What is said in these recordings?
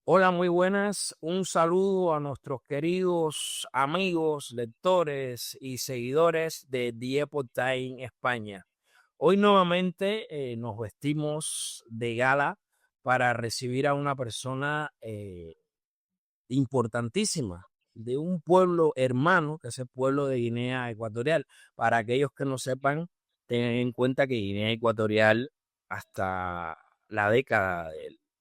Hola, muy buenas. Un saludo a nuestros queridos amigos, lectores y seguidores de The Epoch Time España. Hoy nuevamente nos vestimos de gala para recibir a una persona importantísima de un pueblo hermano, que es el pueblo de Guinea Ecuatorial. Para aquellos que no sepan, tengan en cuenta que Guinea Ecuatorial hasta la década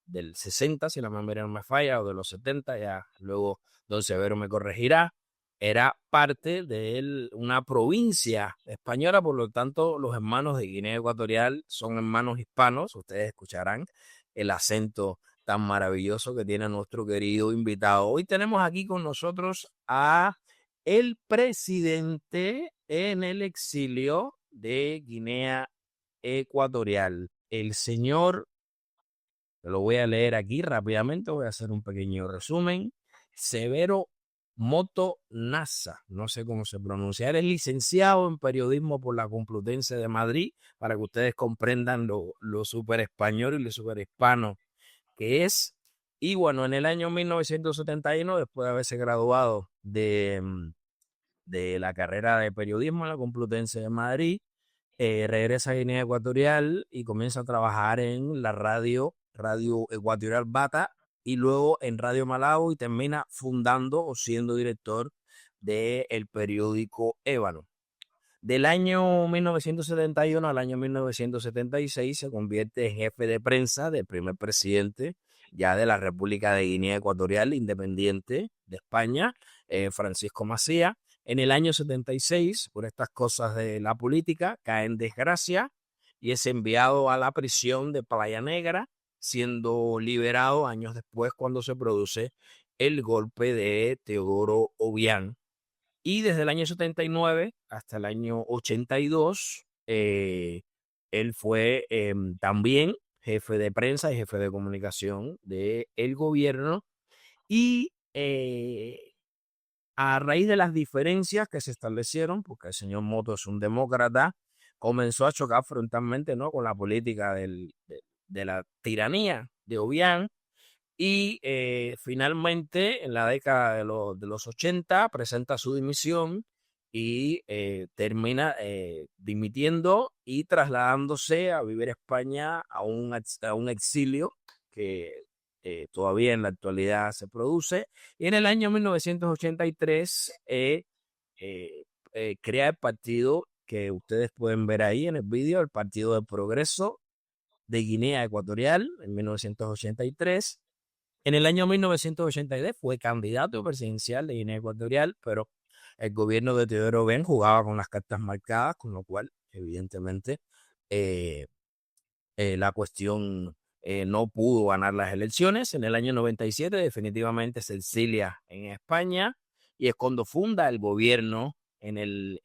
del 60, si la memoria no me falla, o de los 70, ya luego don Severo me corregirá, era parte de una provincia española. Por lo tanto, los hermanos de Guinea Ecuatorial son hermanos hispanos. Ustedes escucharán el acento tan maravilloso que tiene nuestro querido invitado. Hoy tenemos aquí con nosotros a el presidente en el exilio de Guinea Ecuatorial, el señor, lo voy a leer aquí rápidamente, voy a hacer un pequeño resumen, Severo Moto Nasa, no sé cómo se pronuncia. Él es licenciado en periodismo por la Complutense de Madrid, para que ustedes comprendan lo súper español y lo súper hispano que es. Y bueno, en el año 1971, después de haberse graduado de la carrera de periodismo en la Complutense de Madrid, regresa a Guinea Ecuatorial y comienza a trabajar en la Radio Ecuatorial Bata, y luego en Radio Malawi, y termina fundando o siendo director del periódico Ébano. Del año 1971 al año 1976 se convierte en jefe de prensa del primer presidente ya de la República de Guinea Ecuatorial independiente de España, Francisco Macía. En el año 76, por estas cosas de la política, cae en desgracia y es enviado a la prisión de Playa Negra, siendo liberado años después cuando se produce el golpe de Teodoro Obiang. Y desde el año 79 hasta el año 82, él fue también jefe de prensa y jefe de comunicación del gobierno. Y a raíz de las diferencias que se establecieron, porque el señor Moto es un demócrata, comenzó a chocar frontalmente, ¿no?, con la política de la tiranía de Obiang, y finalmente, en la década de los 80, presenta su dimisión y termina dimitiendo y trasladándose a vivir a España a un exilio que todavía en la actualidad se produce. Y en el año 1983 crea el partido que ustedes pueden ver ahí en el vídeo, el Partido del Progreso de Guinea Ecuatorial, en 1983. En el año 1982 fue candidato presidencial de Guinea Ecuatorial, pero el gobierno de Teodoro Ben jugaba con las cartas marcadas, con lo cual, evidentemente, eh, la cuestión no pudo ganar las elecciones. En el año 97 definitivamente se exilia en España y es cuando funda el gobierno en el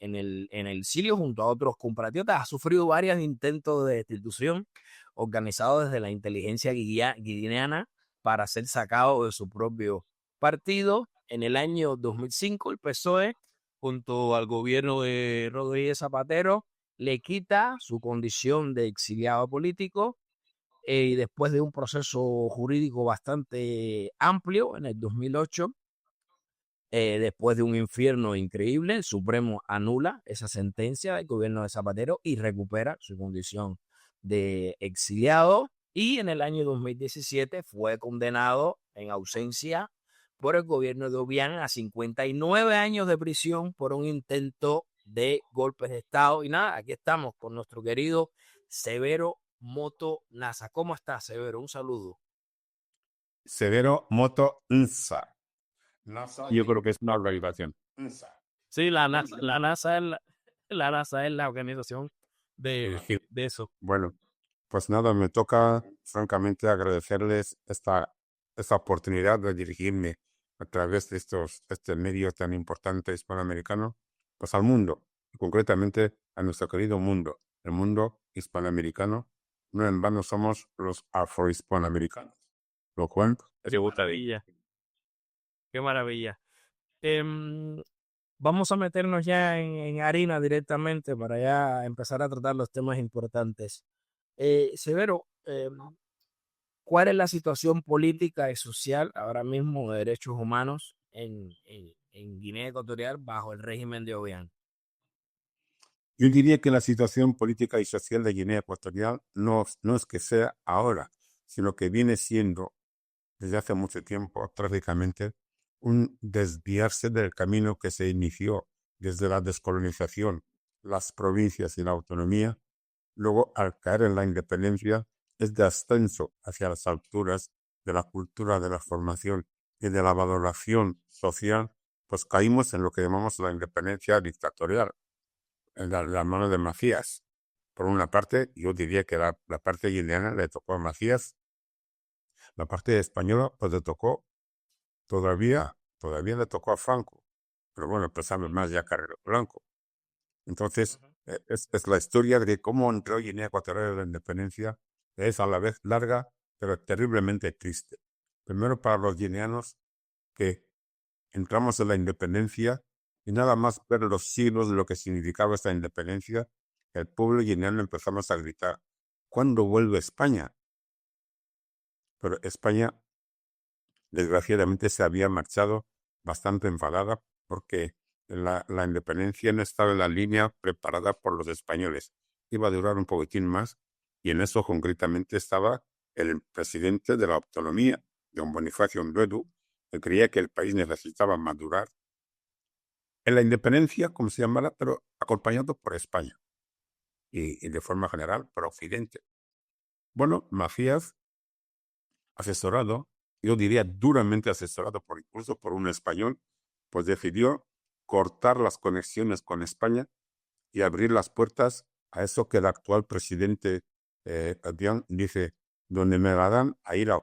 exilio junto a otros compatriotas. Ha sufrido varios intentos de destitución organizados desde la inteligencia guineana para ser sacado de su propio partido. En el año 2005 el PSOE, junto al gobierno de Rodríguez Zapatero, le quita su condición de exiliado político, y después de un proceso jurídico bastante amplio en el 2008, después de un infierno increíble, el Supremo anula esa sentencia del gobierno de Zapatero y recupera su condición de exiliado. Y en el año 2017 fue condenado en ausencia por el gobierno de Obiang a 59 años de prisión por un intento de golpes de Estado. Y nada, aquí estamos con nuestro querido Severo Moto Nasa. ¿Cómo estás, Severo? Un saludo. Severo Moto NSA. NASA, yo creo que es una organización. NSA. Sí, la NASA es la organización Dirigir. de eso. Bueno, pues nada, me toca francamente agradecerles esta oportunidad de dirigirme a través de este medio tan importante hispanoamericano, pues al mundo, y concretamente a nuestro querido mundo, el mundo hispanoamericano. No en vano somos los afrohispanoamericanos, lo cual es Qué una maravilla. maravilla, qué maravilla. Vamos a meternos ya en harina directamente para ya empezar a tratar los temas importantes. Severo, ¿cuál es la situación política y social ahora mismo de derechos humanos en Guinea Ecuatorial bajo el régimen de Obiang? Yo diría que la situación política y social de Guinea Ecuatorial no es que sea ahora, sino que viene siendo desde hace mucho tiempo, trágicamente, un desviarse del camino que se inició desde la descolonización, las provincias y la autonomía. Luego, al caer en la independencia, es de ascenso hacia las alturas de la cultura, de la formación y de la valoración social, pues caímos en lo que llamamos la independencia dictatorial, en la mano de Macías. Por una parte, yo diría que la parte guineana le tocó a Macías, la parte española pues le tocó todavía le tocó a Franco, pero bueno, empezamos más ya Carrero Blanco. Entonces, es la historia de cómo entró Guinea Ecuatorial en la independencia, es a la vez larga, pero terriblemente triste. Primero para los guineanos, que entramos en la independencia y nada más ver los siglos de lo que significaba esta independencia, el pueblo guineano empezamos a gritar, ¿cuándo vuelve España? Pero España desgraciadamente se había marchado bastante enfadada porque la independencia no estaba en la línea preparada por los españoles. Iba a durar un poquitín más y en eso concretamente estaba el presidente de la autonomía, don Bonifacio Ndudú, que creía que el país necesitaba madurar en la independencia, como se llamara, pero acompañado por España y de forma general por Occidente. Bueno, Macías, asesorado, yo diría duramente asesorado por incluso por un español, pues decidió cortar las conexiones con España y abrir las puertas a eso que el actual presidente Obiang dice, donde me la dan, ahí la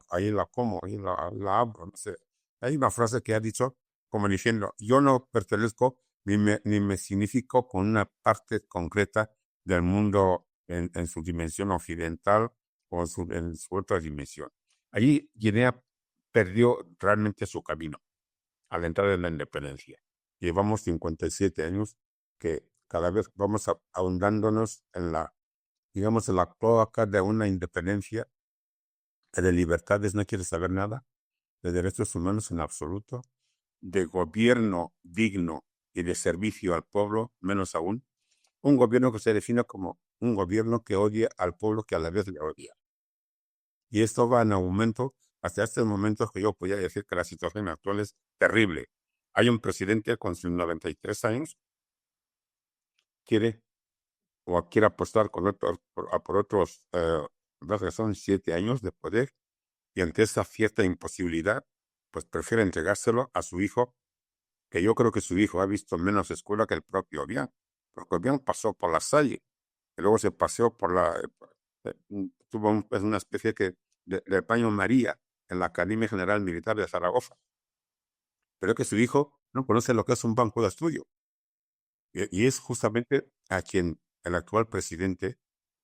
como, la abro, no sé. Hay una frase que ha dicho como diciendo, yo no pertenezco ni me significo con una parte concreta del mundo en su dimensión occidental o en su otra dimensión. Allí Guinea perdió realmente su camino a la entrada de la independencia. Llevamos 57 años que cada vez vamos ahondándonos en digamos, en la cloaca de una independencia que de libertades no quiere saber nada, de derechos humanos en absoluto, de gobierno digno y de servicio al pueblo, menos aún, un gobierno que se define como un gobierno que odia al pueblo que a la vez le odia. Y esto va en aumento hasta este momento que yo podría decir que la situación actual es terrible. Hay un presidente con sus 93 años, quiere quiere apostar por otros, creo que son 7 años de poder, y ante esa cierta imposibilidad, pues prefiere entregárselo a su hijo, que yo creo que su hijo ha visto menos escuela que el propio Obiang, porque Obiang pasó por la Salle, y luego se paseó por tuvo es una especie de paño María en la Academia General Militar de Zaragoza, pero es que su hijo no conoce lo que es un banco de estudio, y es justamente a quien el actual presidente,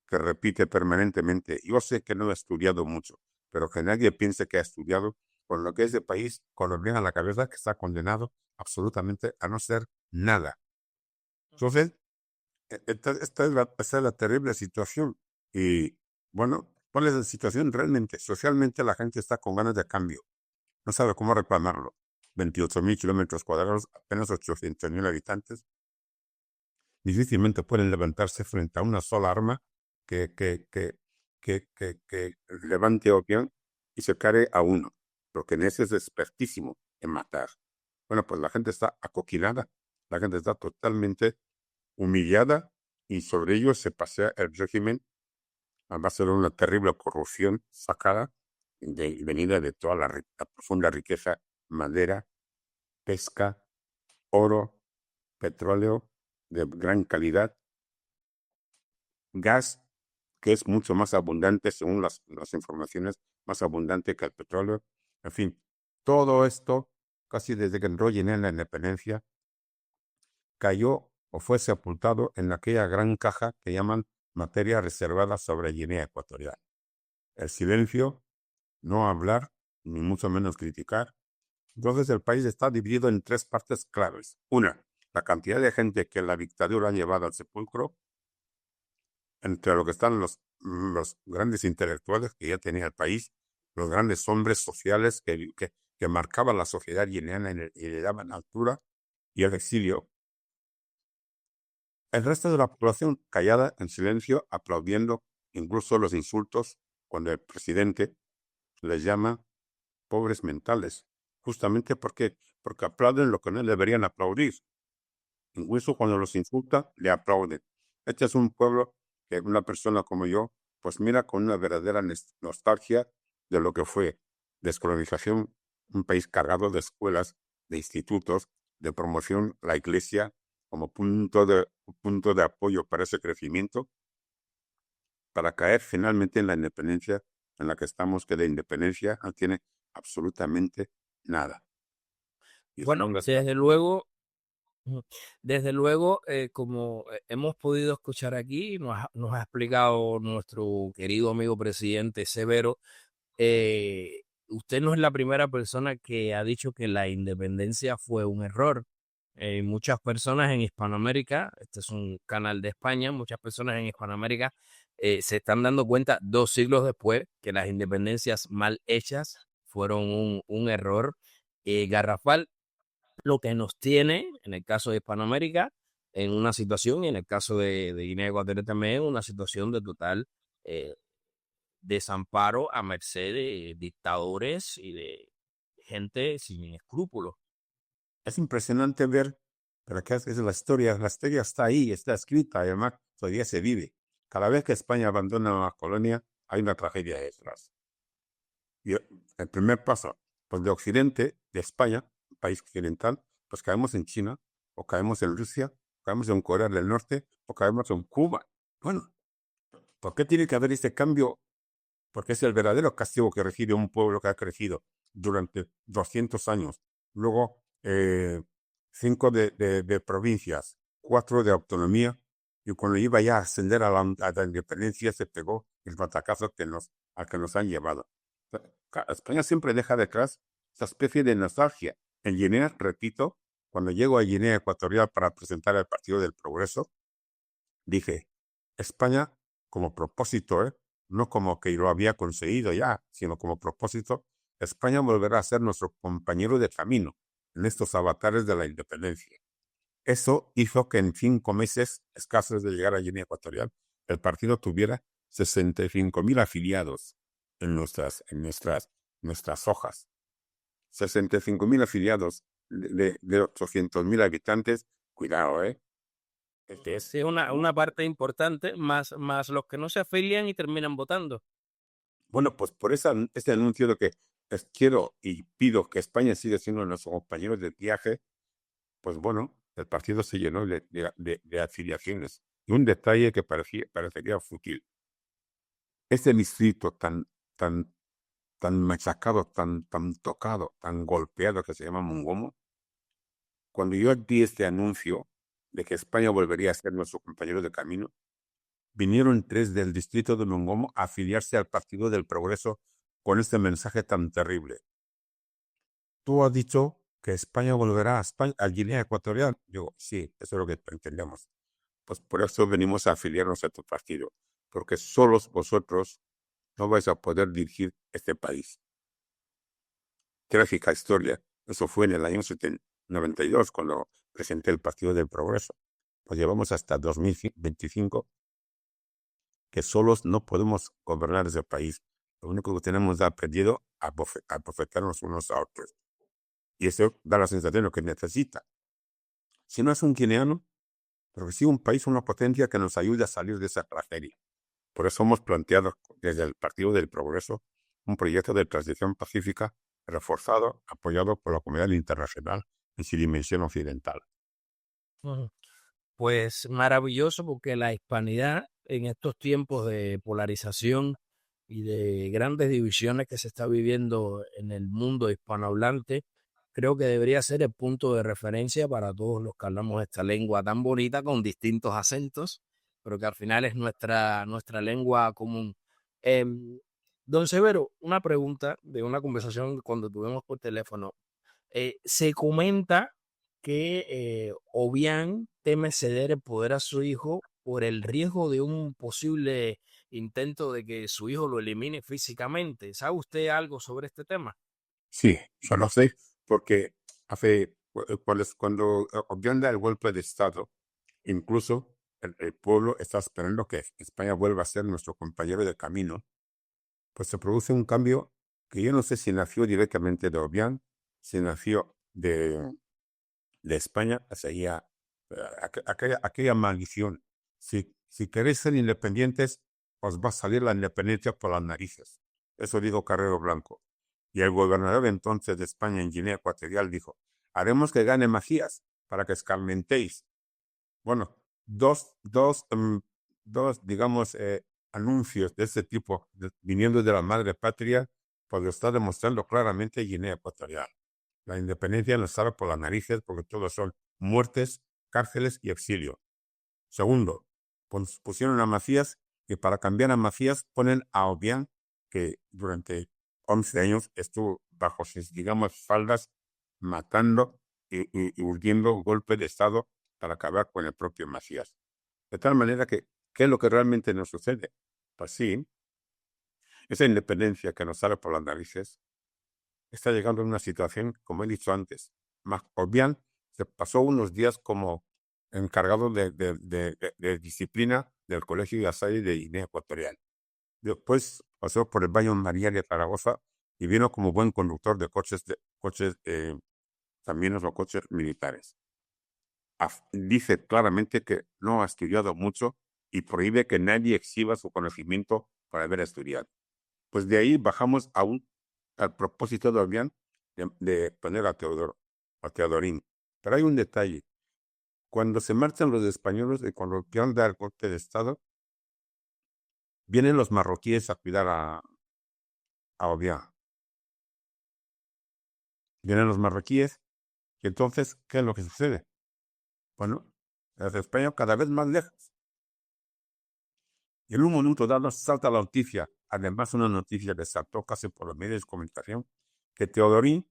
que repite permanentemente, yo sé que no he estudiado mucho, pero que nadie piense que ha estudiado, con lo que es de país, con lo bien a la cabeza, que está condenado absolutamente a no ser nada. Entonces, esta es la terrible situación. Y bueno, ¿cuál es la situación realmente? Socialmente la gente está con ganas de cambio. No sabe cómo reclamarlo. 28.000 kilómetros cuadrados, apenas 800.000 habitantes. Difícilmente pueden levantarse frente a una sola arma que levante Obiang y se cargue a uno. Porque en ese es expertísimo en matar. Bueno, pues la gente está acoquinada. La gente está totalmente humillada y sobre ellos se pasea el régimen a base de una terrible corrupción sacada venida de toda la profunda riqueza, madera, pesca, oro, petróleo de gran calidad, gas, que es mucho más abundante según las informaciones, más abundante que el petróleo. En fin, todo esto, casi desde que entró Guinea en la independencia, cayó o fue sepultado en aquella gran caja que llaman materia reservada sobre Guinea Ecuatorial. El silencio, no hablar, ni mucho menos criticar. Entonces el país está dividido en tres partes claves. Una, la cantidad de gente que la dictadura ha llevado al sepulcro, entre lo que están los grandes intelectuales que ya tenía el país, los grandes hombres sociales que marcaban la sociedad guineana y le daban altura y el exilio. El resto de la población callada, en silencio, aplaudiendo incluso los insultos cuando el presidente les llama pobres mentales, justamente porque aplauden lo que no deberían aplaudir. Incluso cuando los insulta, le aplauden. Este es un pueblo que una persona como yo, pues mira con una verdadera nostalgia de lo que fue descolonización, un país cargado de escuelas, de institutos, de promoción, la iglesia como punto de apoyo para ese crecimiento, para caer finalmente en la independencia en la que estamos, que de independencia no tiene absolutamente nada. Y Bueno, desde luego, como hemos podido escuchar aquí, nos ha explicado nuestro querido amigo presidente Severo, usted no es la primera persona que ha dicho que la independencia fue un error. Muchas personas en Hispanoamérica, este es un canal de España, muchas personas en Hispanoamérica se están dando cuenta 2 siglos después que las independencias mal hechas fueron un error garrafal, lo que nos tiene, en el caso de Hispanoamérica, en una situación, y en el caso de Guinea Ecuatorial también, en una situación de total eh, desamparo a merced de dictadores y de gente sin escrúpulos. es impresionante ver, pero que es la historia está ahí, está escrita, además todavía se vive. Cada vez que España abandona una colonia, hay una tragedia detrás. Y el primer paso, pues de Occidente, de España, un país occidental, pues caemos en China, o caemos en Rusia, o caemos en Corea del Norte, o caemos en Cuba. Bueno, ¿por qué tiene que haber este cambio? Porque es el verdadero castigo que recibe un pueblo que ha crecido durante 200 años. Luego, 5 de provincias, 4 de autonomía, y cuando iba ya a ascender a la independencia se pegó el batacazo al que nos han llevado. España siempre deja detrás esa especie de nostalgia. En Guinea, repito, cuando llego a Guinea Ecuatorial para presentar el Partido del Progreso, dije, España como propósito, no como que lo había conseguido ya, sino como propósito, España volverá a ser nuestro compañero de camino en estos avatares de la independencia. Eso hizo que en 5 meses escasos de llegar a Guinea Ecuatorial, el partido tuviera 65.000 afiliados en nuestras hojas. 65.000 afiliados de 800.000 habitantes. Cuidado, ¿eh? Este es Sí, es una parte importante, más los que no se afilian y terminan votando. Bueno, pues por ese anuncio de que quiero y pido que España siga siendo nuestro compañero de viaje, pues bueno, el partido se llenó de afiliaciones. Y un detalle que parecería fútil. Ese distrito tan machacado, tan tocado, tan golpeado que se llama Mongomo, cuando yo di este anuncio de que España volvería a ser nuestro compañero de camino, vinieron 3 del distrito de Mongomo a afiliarse al Partido del Progreso con este mensaje tan terrible. Tú has dicho que España volverá a Guinea Ecuatorial. Digo, sí, eso es lo que entendemos. Pues por eso venimos a afiliarnos a tu partido, porque solos vosotros no vais a poder dirigir este país. Trágica historia. Eso fue en el año 92, cuando presenté el Partido del Progreso. Pues llevamos hasta 2025 que solos no podemos gobernar ese país. Lo único que tenemos aprendido a bofetarnos unos a otros. Y eso da la sensación de lo que necesita. Si no es un guineano, pero sí un país, una potencia que nos ayude a salir de esa tragedia. Por eso hemos planteado desde el Partido del Progreso un proyecto de transición pacífica reforzado, apoyado por la comunidad internacional en su dimensión occidental. Ujú. Pues maravilloso, porque la hispanidad en estos tiempos de polarización y de grandes divisiones que se está viviendo en el mundo hispanohablante, creo que debería ser el punto de referencia para todos los que hablamos esta lengua tan bonita con distintos acentos, pero que al final es nuestra lengua común. Em, Don Severo, una pregunta de una conversación cuando tuvimos por teléfono. Se comenta que Obiang teme ceder el poder a su hijo por el riesgo de un posible intento de que su hijo lo elimine físicamente. ¿Sabe usted algo sobre este tema? Sí, yo lo sé, porque cuando Obiang da el golpe de Estado, incluso el pueblo está esperando que España vuelva a ser nuestro compañero de camino, pues se produce un cambio que yo no sé si nació directamente de Obiang, si nació de España, sería aquella maldición. Si queréis ser independientes, os va a salir la independencia por las narices. Eso dijo Carrero Blanco. Y el gobernador entonces de España en Guinea Ecuatorial dijo, haremos que gane Macías para que escarmentéis. Bueno, digamos, anuncios de ese tipo viniendo de la madre patria, pues lo está demostrando claramente Guinea Ecuatorial. La independencia nos sale por las narices porque todos son muertes, cárceles y exilio. Segundo, pusieron a Macías y para cambiar a Macías ponen a Obiang, que durante 11 años estuvo bajo sus, digamos, faldas, matando y urdiendo golpe de Estado para acabar con el propio Macías. De tal manera que, ¿qué es lo que realmente nos sucede? Pues sí, esa independencia que nos sale por las narices está llegando a una situación, como he dicho antes, más Obiang se pasó unos días como encargado de disciplina del Colegio de Asai de Guinea Ecuatorial. Después pasó por el Baño María de Zaragoza y vino como buen conductor de coches también los coches militares. Dice claramente que no ha estudiado mucho y prohíbe que nadie exhiba su conocimiento por haber estudiado. Pues de ahí bajamos al propósito de Obiang de poner a Teodorín. Pero hay un detalle. Cuando se marchan los españoles y cuando Obiang da el golpe de Estado, vienen los marroquíes a cuidar a Obiang. Vienen los marroquíes y entonces, ¿qué es lo que sucede? Bueno, los españoles cada vez más lejos. Y en un momento dado salta la noticia, además una noticia que saltó casi por los medios de comunicación, que Teodorín,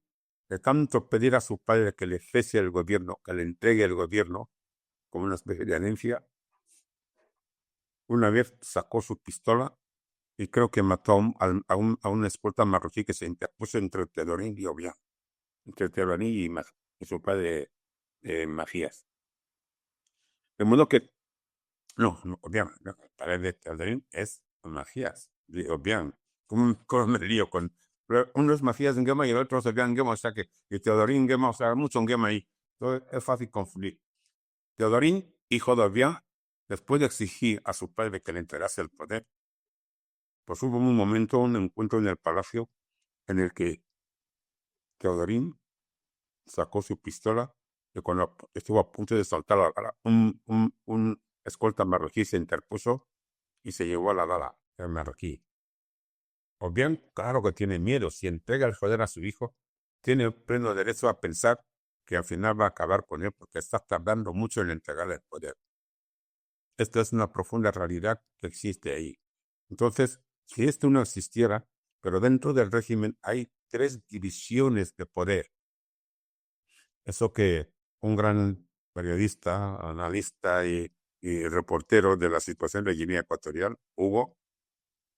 de tanto pedir a su padre que le cese el gobierno, que le entregue el gobierno, como una especie de herencia, una vez sacó su pistola y creo que mató a un escolta marroquí que se interpuso entre Teodorín y Obiang, entre Teodorín y su padre Macías. De modo que, no, Obiang, no, el padre de Teodorín es Macías, de Obiang. ¿Cómo me lío con uno es Macías en Gema y el otro es Obiang en Gema, o sea que y Teodorín en Gema, o sea, mucho en Gema ahí. Entonces es fácil confundir. Teodorín, hijo de Obiang, después de exigir a su padre que le entregase el poder, pues hubo un momento, un encuentro en el palacio en el que Teodorín sacó su pistola y cuando estuvo a punto de saltar la bala, un escolta marroquí se interpuso y se llevó a la bala el marroquí. Obiang, claro que tiene miedo. Si entrega el poder a su hijo, tiene pleno derecho a pensar que al final va a acabar con él porque está tardando mucho en entregarle el poder. Esta es una profunda realidad que existe ahí. Entonces, si esto no existiera, pero dentro del régimen hay tres divisiones de poder. Eso que un gran periodista, analista y reportero de la situación de Guinea Ecuatorial, Hugo,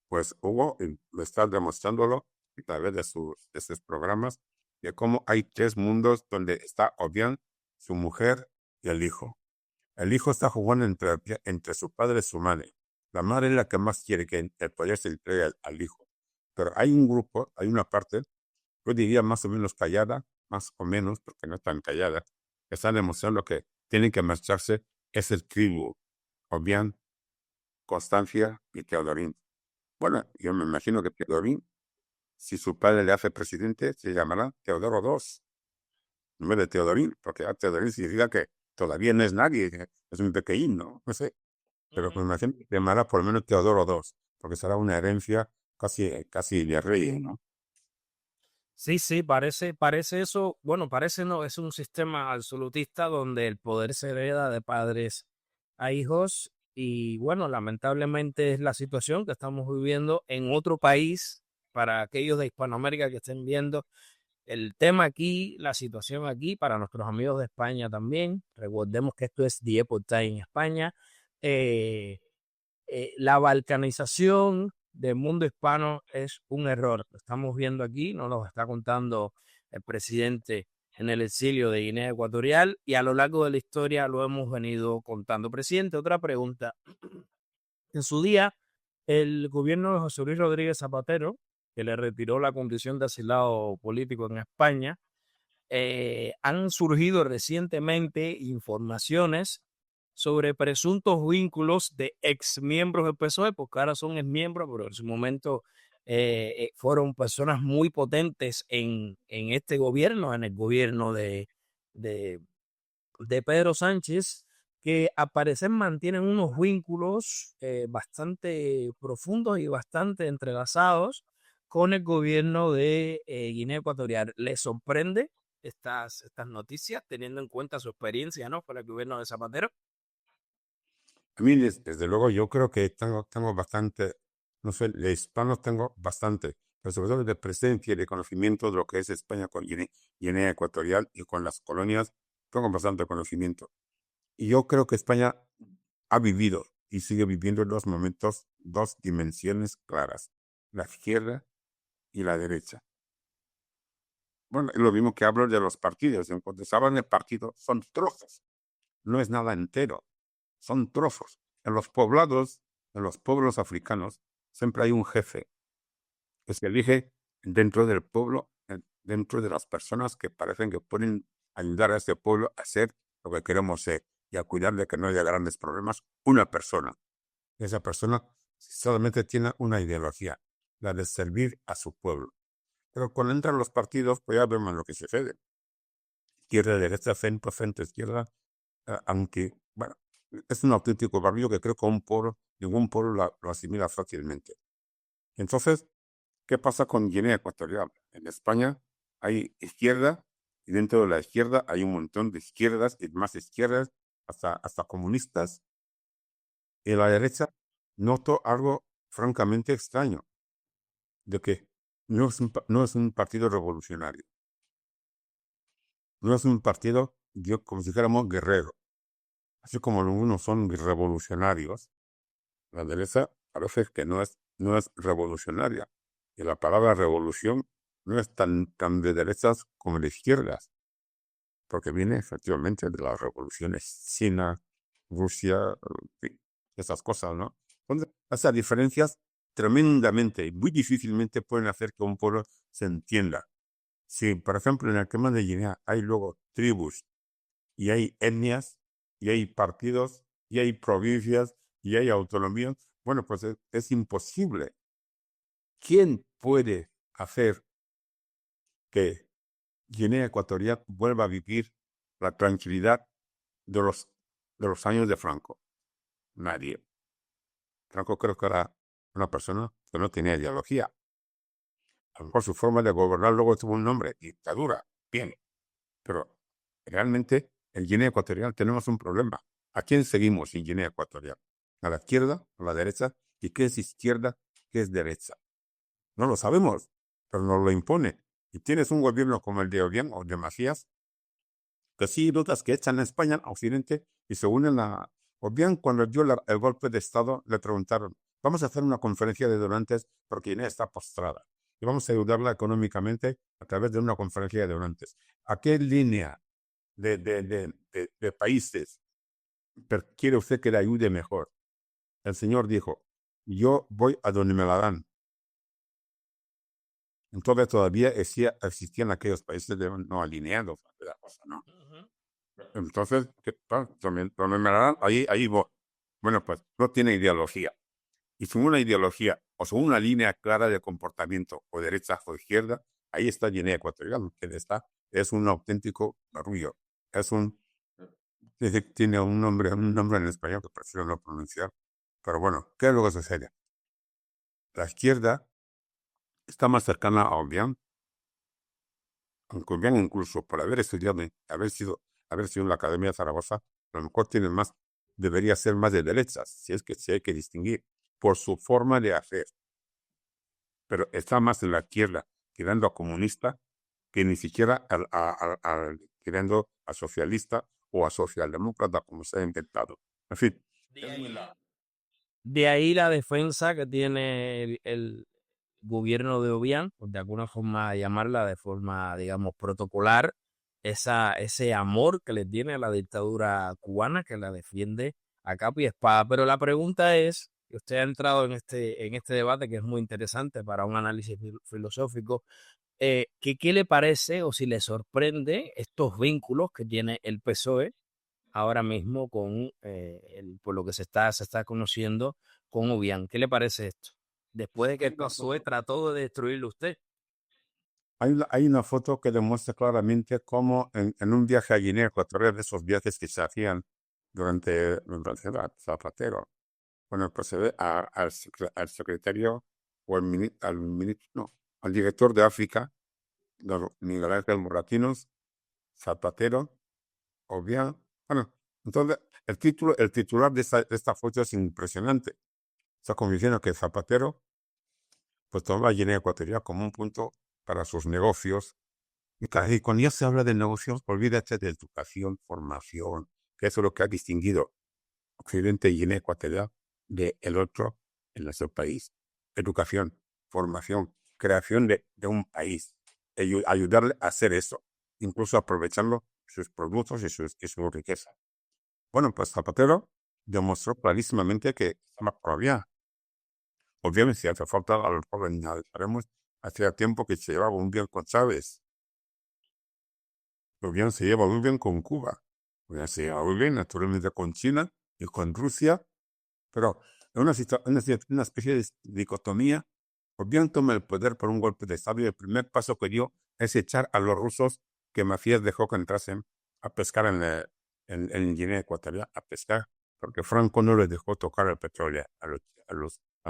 pues Hugo lo está demostrándolo a través de sus programas, de cómo hay tres mundos donde está Obiang, su mujer y el hijo. El hijo está jugando entre su padre y su madre. La madre es la que más quiere que el poder se entregue al hijo. Pero hay un grupo, hay una parte, yo diría más o menos callada, más o menos, porque no es tan callada, que está demostrando que tienen que marcharse, es el tribu, Obiang, Constancia y Teodorín. Bueno, yo me imagino que Teodorín, si su padre le hace presidente, se llamará Teodoro II, en vez de Teodorín, porque Teodorín significa que todavía no es nadie, es un pequeñín, no sé. Pero me imagino que llamará por lo menos Teodoro II, porque será una herencia casi de rey, ¿no? Sí, sí, parece eso, bueno, parece no, es un sistema absolutista donde el poder se hereda de padres a hijos y bueno, lamentablemente es la situación que estamos viviendo en otro país para aquellos de Hispanoamérica que estén viendo el tema aquí, la situación aquí, para nuestros amigos de España también. Recordemos que esto es The Epoch Time en España. Eh, La balcanización del mundo hispano es un error. Lo estamos viendo aquí, nos lo está contando el presidente en el exilio de Guinea Ecuatorial y a lo largo de la historia lo hemos venido contando. Presidente, otra pregunta. En su día, el gobierno de José Luis Rodríguez Zapatero, que le retiró la condición de asilado político en España, han surgido recientemente informaciones sobre presuntos vínculos de ex miembros del PSOE, porque ahora son ex miembros, pero en su momento fueron personas muy potentes en este gobierno, en el gobierno de, de Pedro Sánchez, que al parecer mantienen unos vínculos bastante profundos y bastante entrelazados con el gobierno de Guinea Ecuatorial. ¿Les sorprende estas noticias, teniendo en cuenta su experiencia, ¿no?, con el gobierno de Zapatero? A mí, desde luego, yo creo que tengo bastante, no sé, de hispanos tengo bastante, pero sobre todo de presencia y de conocimiento de lo que es España con Guinea Ecuatorial y con las colonias, tengo bastante conocimiento. Y yo creo que España ha vivido y sigue viviendo en los momentos dos dimensiones claras, la izquierda y la derecha. Bueno, es lo mismo que hablo de los partidos. Cuando se habla de partido, son trozos, no es nada entero, son trozos. En los poblados, en los pueblos africanos, siempre hay un jefe que se elige dentro del pueblo, dentro de las personas que parecen que pueden ayudar a ese pueblo a ser lo que queremos ser y a cuidar de que no haya grandes problemas. Una persona. Esa persona solamente tiene una ideología, la de servir a su pueblo. Pero cuando entran los partidos, pues ya vemos lo que sucede. Izquierda, derecha, centro, centro, izquierda, aunque, bueno, es un auténtico barrio que creo que un pueblo, ningún pueblo lo asimila fácilmente. Entonces, ¿qué pasa con Guinea Ecuatorial? En España hay izquierda y dentro de la izquierda hay un montón de izquierdas y más izquierdas, hasta comunistas. Y en la derecha noto algo francamente extraño, de que no es un partido revolucionario, no es un partido, yo, como si dijéramos, guerrero. Así como algunos son revolucionarios, la derecha parece que no es revolucionaria. Y la palabra revolución no es tan de derechas como de izquierdas, porque viene efectivamente de las revoluciones China, Rusia, en fin, esas cosas, ¿no? Entonces, esas diferencias tremendamente y muy difícilmente pueden hacer que un pueblo se entienda. Si, por ejemplo, en el tema de Guinea hay luego tribus y hay etnias y hay partidos y hay provincias y hay autonomías, bueno, pues es imposible. ¿Quién puede hacer que Guinea Ecuatorial vuelva a vivir la tranquilidad de los años de Franco? Nadie. Franco creo que era una persona que no tenía ideología. A lo mejor su forma de gobernar luego tuvo un nombre, dictadura. Bien, pero realmente en Guinea Ecuatorial tenemos un problema. ¿A quién seguimos en Guinea Ecuatorial? ¿A la izquierda? ¿A la derecha? ¿Y qué es izquierda? ¿Qué es derecha? No lo sabemos, pero nos lo impone. Y tienes un gobierno como el de Obiang o de Macías, que sí notas que echan a España, a Occidente, y se unen a Obiang. Cuando dio el golpe de Estado, le preguntaron, vamos a hacer una conferencia de donantes porque Guinea está postrada. Y vamos a ayudarla económicamente a través de una conferencia de donantes. ¿A qué línea de países quiere usted que le ayude mejor? El señor dijo, yo voy a donde me la dan. Entonces todavía existían aquellos países no alineados a la cosa, ¿no? Ujú. Entonces, donde me la dan, ahí voy. Bueno, pues no tiene ideología. Y sin una ideología o sin una línea clara de comportamiento o derecha o izquierda, ahí está Guinea Ecuatorial, que es un auténtico barullo. Es un, tiene un nombre en español que prefiero no pronunciar. Pero bueno, ¿qué es lo que sucede? La izquierda está más cercana a Obiang, aunque Obiang incluso por haber estudiado, haber sido en la Academia de Zaragoza, a lo mejor tiene más, debería ser más de derechas, si hay que distinguir por su forma de hacer. Pero está más en la izquierda, tirando a comunista, que ni siquiera tirando a socialista o a socialdemócrata, como se ha intentado. En fin, De es muy ahí, largo. De ahí la defensa que tiene el gobierno de Obiang, por de alguna forma llamarla de forma, digamos, protocolar, ese amor que le tiene a la dictadura cubana, que la defiende a capa y espada. Pero la pregunta es, y usted ha entrado en este debate que es muy interesante para un análisis filosófico, ¿qué le parece o si le sorprende estos vínculos que tiene el PSOE ahora mismo con, por lo que se está conociendo con Obiang? ¿Qué le parece esto? Después de que el PSOE trató de destruirlo usted. Hay una foto que demuestra claramente cómo en un viaje a Guinea Ecuatorial, de esos viajes que se hacían durante Zapatero, bueno, pues se ve al secretario o no, al director de África, Miguel Ángel Moratinos, Zapatero, Obiang. Bueno, entonces el titular de esta foto es impresionante. Está como diciendo que Zapatero pues toma a Guinea Ecuatorial como un punto para sus negocios. Y cuando ya se habla de negocios, olvídate de educación, formación, que eso es lo que ha distinguido Occidente y Guinea Ecuatorial de el otro en nuestro país. Educación, formación, creación de un país. Ayudarle a hacer eso, incluso aprovechando sus productos y su riqueza. Bueno, pues Zapatero demostró clarísimamente que estaba por allá. Obviamente, si hace falta, a lo mejor haremos, hacía tiempo que se llevaba un bien con Chávez. Obviamente se lleva muy bien con Cuba. Obviamente se lleva muy bien, naturalmente, con China y con Rusia. Pero en una especie de dicotomía, Obiang toma el poder por un golpe de estado y el primer paso que dio es echar a los rusos que Macías dejó que entrasen a pescar en Guinea Ecuatorial, a pescar, porque Franco no les dejó tocar el petróleo a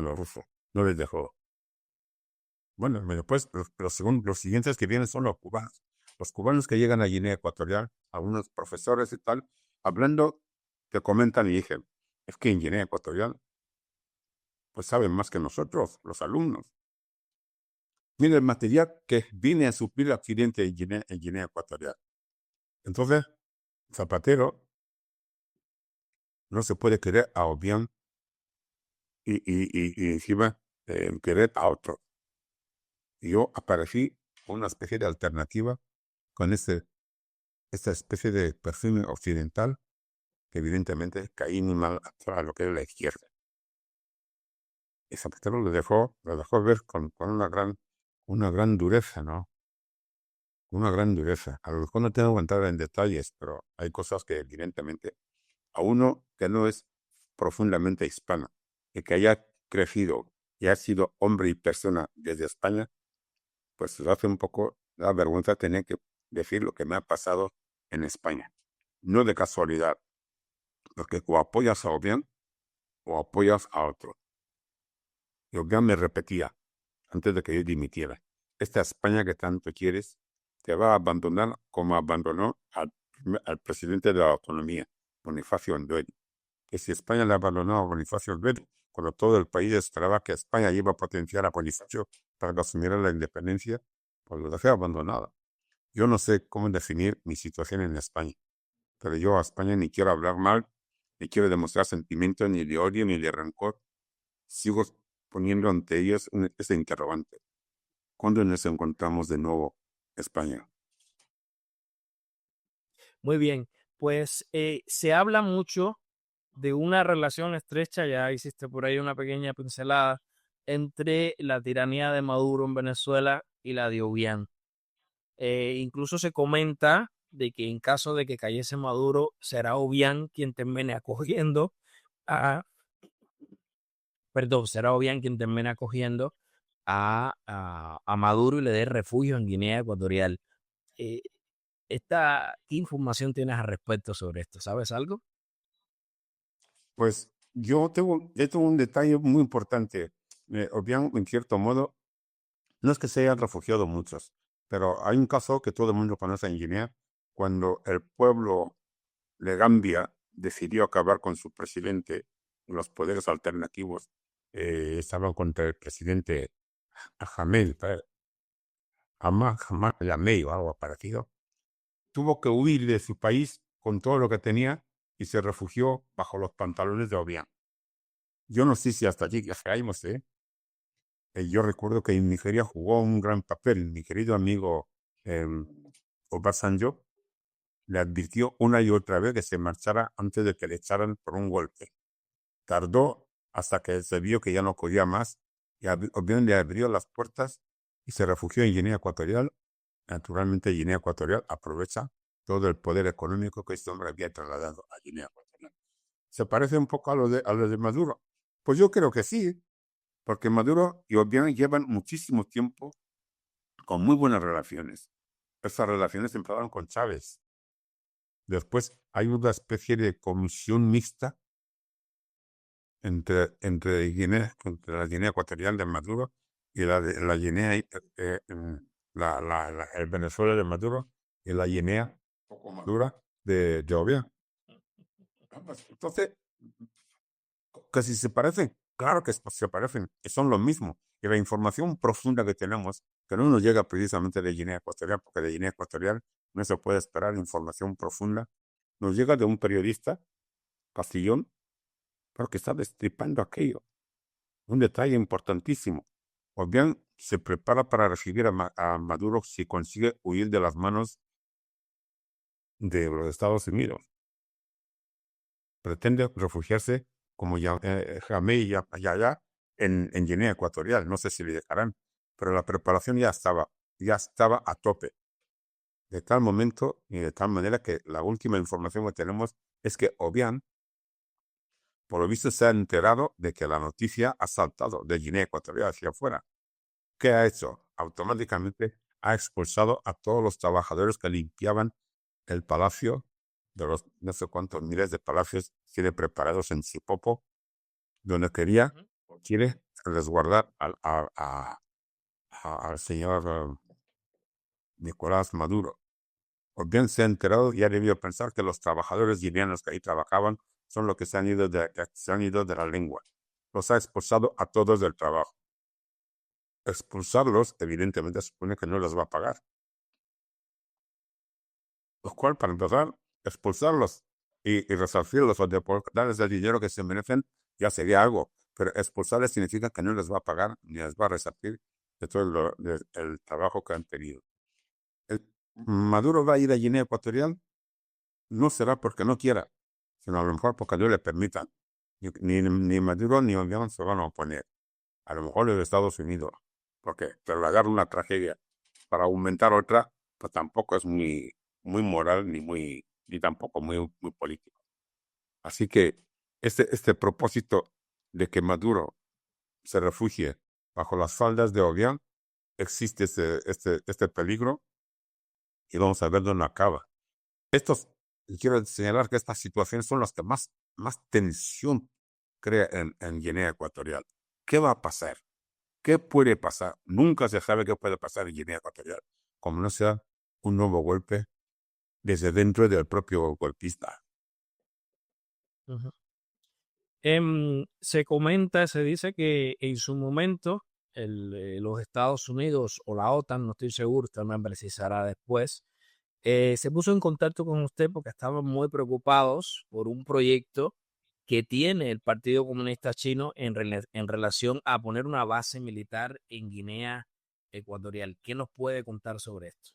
los rusos, no les dejó. Bueno, después los siguientes que vienen son los cubanos. Los cubanos que llegan a Guinea Ecuatorial, algunos profesores y tal, hablando, te comentan y dicen, es que en Guinea Ecuatorial pues saben más que nosotros, los alumnos. Mira el material que viene a suplir el accidente en Guinea Ecuatorial. Entonces, Zapatero no se puede querer a Obiang y encima querer a otro. Y yo aparecí con una especie de alternativa con esta especie de perfume occidental que evidentemente caí muy mal a lo que es la izquierda. Y Zapatero lo dejó ver con una gran dureza, ¿no? Una gran dureza. A lo mejor no tengo que entrar en detalles, pero hay cosas que evidentemente a uno que no es profundamente hispano y que haya crecido y ha sido hombre y persona desde España, pues le hace un poco la vergüenza tener que decir lo que me ha pasado en España. No de casualidad, porque o apoyas a Obiang o apoyas a otro. Y Obiang me repetía, antes de que yo dimitiera, esta España que tanto quieres te va a abandonar como abandonó al presidente de la autonomía, Bonifacio Anduel. Que si España le abandonó a Bonifacio Anduel, cuando todo el país esperaba que España iba a potenciar a Bonifacio para que asumiera la independencia, pues lo dejé abandonada. Yo no sé cómo definir mi situación en España, pero yo a España ni quiero hablar mal, ni quiero demostrar sentimiento ni de odio ni de rencor. Sigo poniendo ante ellos ese interrogante. ¿Cuándo nos encontramos de nuevo, España? Muy bien, pues se habla mucho de una relación estrecha, ya hiciste por ahí una pequeña pincelada, entre la tiranía de Maduro en Venezuela y la de Obiang. Incluso se comenta de que en caso de que cayese Maduro, será Obiang quien termine acogiendo a, perdón, será Obiang quien termine acogiendo a Maduro y le dé refugio en Guinea Ecuatorial. Eh, ¿Qué información tienes al respecto sobre esto? ¿Sabes algo? Pues yo tengo un detalle muy importante. Obiang, en cierto modo, no es que se hayan refugiado muchos, pero hay un caso que todo el mundo conoce en Guinea, cuando el pueblo de Gambia decidió acabar con su presidente, los poderes alternativos estaban contra el presidente Ahmed, Jammeh o algo parecido. Tuvo que huir de su país con todo lo que tenía y se refugió bajo los pantalones de Obiang. Yo no sé si hasta allí caemos, ¿eh? Yo recuerdo que en Nigeria jugó un gran papel. Mi querido amigo eh, Obasanjo le advirtió una y otra vez que se marchara antes de que le echaran por un golpe. Tardó hasta que se vio que ya no podía más y obviamente le abrió las puertas y se refugió en Guinea Ecuatorial. Naturalmente, Guinea Ecuatorial aprovecha todo el poder económico que este hombre había trasladado a Guinea Ecuatorial. ¿Se parece un poco a lo de Maduro? Pues yo creo que sí, porque Maduro y Obiang llevan muchísimo tiempo con muy buenas relaciones. Esas relaciones empezaron con Chávez. Después hay una especie de comisión mixta entre la Guinea Ecuatorial de Maduro y la Guinea, el Venezuela de Maduro y la Guinea poco madura de Obiang. Entonces, que si se parecen, claro que se parecen, que son lo mismo. Y la información profunda que tenemos, que no nos llega precisamente de Guinea Ecuatorial, porque de Guinea Ecuatorial no se puede esperar información profunda, nos llega de un periodista, Castillón, pero que está destripando aquello. Un detalle importantísimo. O bien se prepara para recibir a Maduro si consigue huir de las manos de los Estados Unidos. Pretende refugiarse como Jamé y Yaya en Guinea Ecuatorial. No sé si le dejarán, pero la preparación ya estaba a tope. De tal momento y de tal manera que la última información que tenemos es que Obiang, por lo visto, se ha enterado de que la noticia ha saltado de Guinea Ecuatorial hacia afuera. ¿Qué ha hecho? Automáticamente ha expulsado a todos los trabajadores que limpiaban el palacio de los no sé cuántos miles de palacios tiene preparados en Chipopo, donde quería o quiere resguardar al señor Nicolás Maduro. O bien se ha enterado y ha debido pensar que los trabajadores guineanos que ahí trabajaban son los que se han ido de la lengua. Los ha expulsado a todos del trabajo. Expulsarlos, evidentemente, supone que no les va a pagar. Lo cual, para empezar, expulsarlos y resarcirlos o darles el dinero que se merecen ya sería algo. Pero expulsarles significa que no les va a pagar ni les va a resarcir de todo el trabajo que han tenido. Maduro va a ir a Guinea Ecuatorial, no será porque no quiera, sino a lo mejor porque no le permitan. Ni Maduro ni Obiang se van a oponer. A lo mejor los Estados Unidos, porque trasladar una tragedia para aumentar otra, pues tampoco es muy moral ni tampoco muy político. Así que este propósito de que Maduro se refugie bajo las faldas de Obiang, existe este peligro y vamos a ver dónde acaba. Y quiero señalar que estas situaciones son las que más tensión crea en Guinea Ecuatorial. ¿Qué va a pasar? ¿Qué puede pasar? Nunca se sabe qué puede pasar en Guinea Ecuatorial, como no sea un nuevo golpe desde dentro del propio golpista. Ujú. Se comenta, se dice que en su momento los Estados Unidos o la OTAN, no estoy seguro, usted me precisará después, se puso en contacto con usted porque estaban muy preocupados por un proyecto que tiene el Partido Comunista Chino en relación a poner una base militar en Guinea Ecuatorial. ¿Qué nos puede contar sobre esto?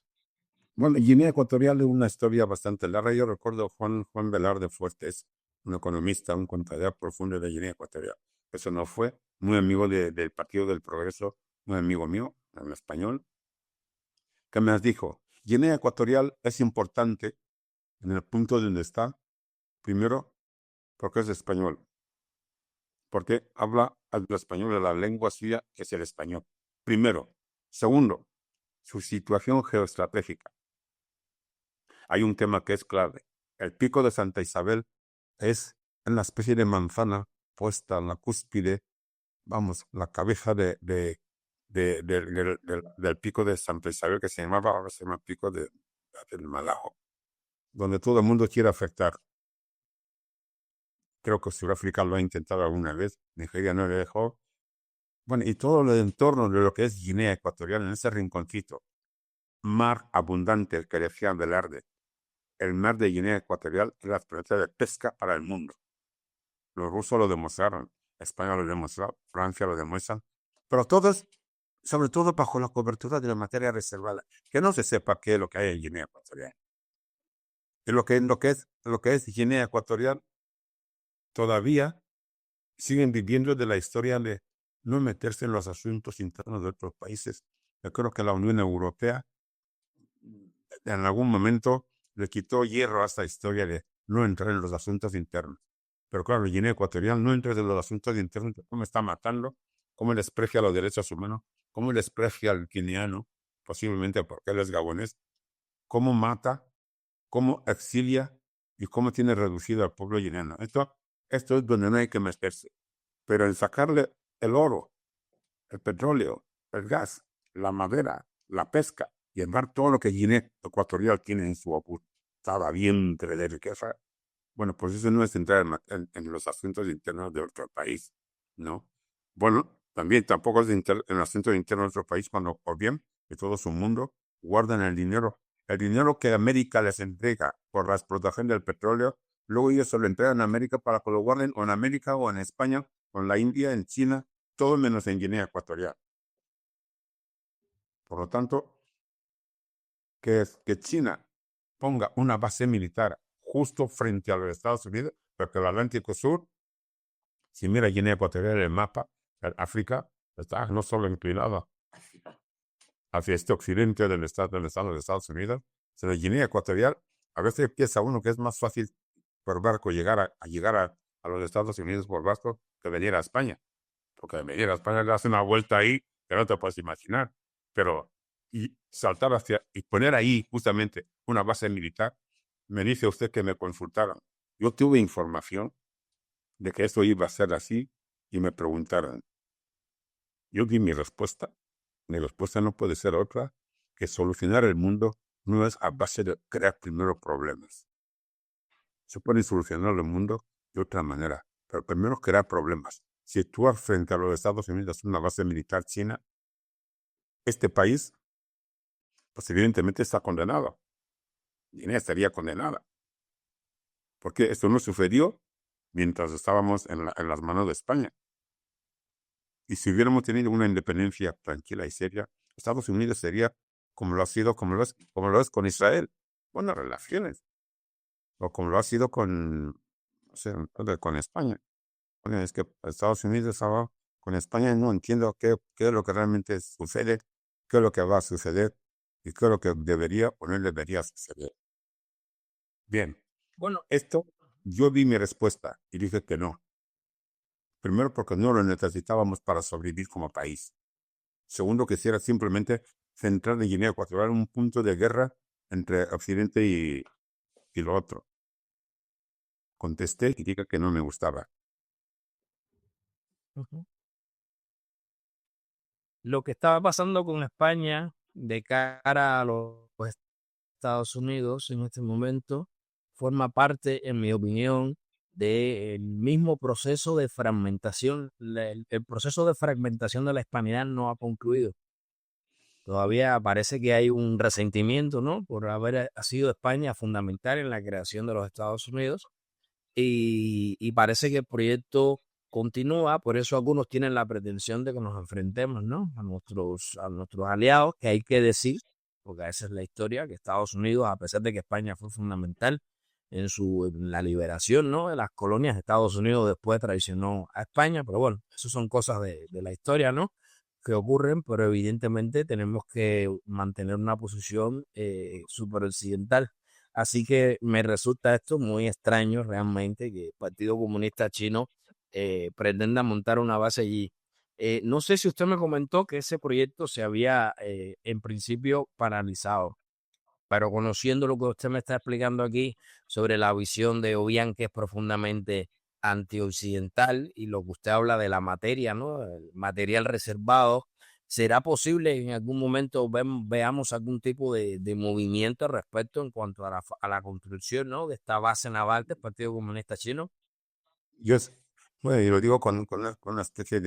Bueno, Guinea Ecuatorial es una historia bastante larga. Yo recuerdo a Juan Velarde Fuertes, un economista, un contador profundo de Guinea Ecuatorial. Eso no fue muy amigo del Partido del Progreso, muy amigo mío, en español, que me dijo, Guinea Ecuatorial es importante en el punto donde está, primero, porque es español, porque habla el español de la lengua suya, que es el español. Primero. Segundo, su situación geoestratégica. Hay un tema que es clave. El pico de Santa Isabel es una especie de manzana puesta en la cúspide, vamos, la cabeza del pico de Santa Isabel, que se llamaba, ahora se llama pico del Malajo, donde todo el mundo quiere afectar. Creo que Sudáfrica lo ha intentado alguna vez, Nigeria no le dejó. Bueno, y todo el entorno de lo que es Guinea Ecuatorial, en ese rinconcito, mar abundante, el que decía Velarde, el mar de Guinea Ecuatorial es la experiencia de pesca para el mundo. Los rusos lo demostraron. España lo demuestra, Francia lo demuestra, pero todos, sobre todo bajo la cobertura de la materia reservada, que no se sepa qué es lo que hay en Guinea Ecuatorial. Y lo que es Guinea Ecuatorial, todavía siguen viviendo de la historia de no meterse en los asuntos internos de otros países. Yo creo que la Unión Europea en algún momento le quitó hierro a esta historia de no entrar en los asuntos internos. Pero claro, Guinea Ecuatorial no entra en los asuntos internos, cómo está matando, cómo desprecia los derechos humanos, cómo desprecia al guineano, posiblemente porque él es gabonés, cómo mata, cómo exilia y cómo tiene reducido al pueblo guineano. Esto es donde no hay que meterse. Pero en sacarle el oro, el petróleo, el gas, la madera, la pesca, y en dar todo lo que Guinea Ecuatorial tiene en su ocultada vientre de riqueza, bueno, pues eso no es entrar en los asuntos internos de otro país, ¿no? Bueno, también tampoco es en los asuntos internos de otro país cuando, o bien, de todo su mundo, guardan el dinero que América les entrega por la explotación del petróleo, luego ellos se lo entregan a América para que lo guarden o en América o en España, o en la India, en China, todo menos en Guinea Ecuatorial. Por lo tanto, que China ponga una base militar justo frente a los Estados Unidos, porque el Atlántico Sur, si mira Guinea Ecuatorial en el mapa, África está no solo inclinada hacia este occidente del estado de Estados Unidos, sino Guinea Ecuatorial, a veces piensa uno que es más fácil por barco llegar a los Estados Unidos por barco que venir a España, porque venir a España le hace una vuelta ahí que no te puedes imaginar, pero y saltar hacia y poner ahí justamente una base militar, me dice usted que me consultaron. Yo tuve información de que esto iba a ser así y me preguntaron. Yo di mi respuesta. Mi respuesta no puede ser otra que solucionar el mundo no es a base de crear primero problemas. Se puede solucionar el mundo de otra manera, pero primero crear problemas. Situar frente a los Estados Unidos una base militar china, este país, pues evidentemente está condenado. Guinea estaría condenada. Porque esto no sucedió mientras estábamos en las manos de España. Y si hubiéramos tenido una independencia tranquila y seria, Estados Unidos sería como lo ha sido, como lo es con Israel. Buenas relaciones. O como lo ha sido con, no sé, con España. Oye, es que Estados Unidos estaba con España y no entiendo qué es lo que realmente sucede, qué es lo que va a suceder y qué es lo que debería o no debería suceder. Bien, Bueno, esto yo di mi respuesta y dije que no. Primero, porque no lo necesitábamos para sobrevivir como país. Segundo, que si era simplemente centrar en Guinea Ecuatorial un punto de guerra entre Occidente y lo otro. Contesté y dije que no me gustaba. ujú. Lo que estaba pasando con España de cara a los Estados Unidos en este momento forma parte, en mi opinión, del mismo proceso de fragmentación. El proceso de fragmentación de la hispanidad no ha concluido. Todavía parece que hay un resentimiento, ¿no? Por haber sido España fundamental en la creación de los Estados Unidos y parece que el proyecto continúa, por eso algunos tienen la pretensión de que nos enfrentemos, ¿no? A nuestros aliados, que hay que decir, porque esa es la historia, que Estados Unidos, a pesar de que España fue fundamental en la liberación, ¿no? De las colonias, Estados Unidos después traicionó a España, pero bueno, eso son cosas de la historia, ¿no? Que ocurren, pero evidentemente tenemos que mantener una posición super occidental. Así que me resulta esto muy extraño realmente que el Partido Comunista Chino pretenda montar una base allí. No sé si usted me comentó que ese proyecto se había en principio paralizado, pero conociendo lo que usted me está explicando aquí sobre la visión de Obiang, que es profundamente antioccidental, y lo que usted habla de la materia, ¿no? El material reservado, ¿será posible en algún momento veamos algún tipo de movimiento al respecto en cuanto a la construcción, ¿no? De esta base naval del Partido Comunista Chino? Yo, bueno, y lo digo con una especie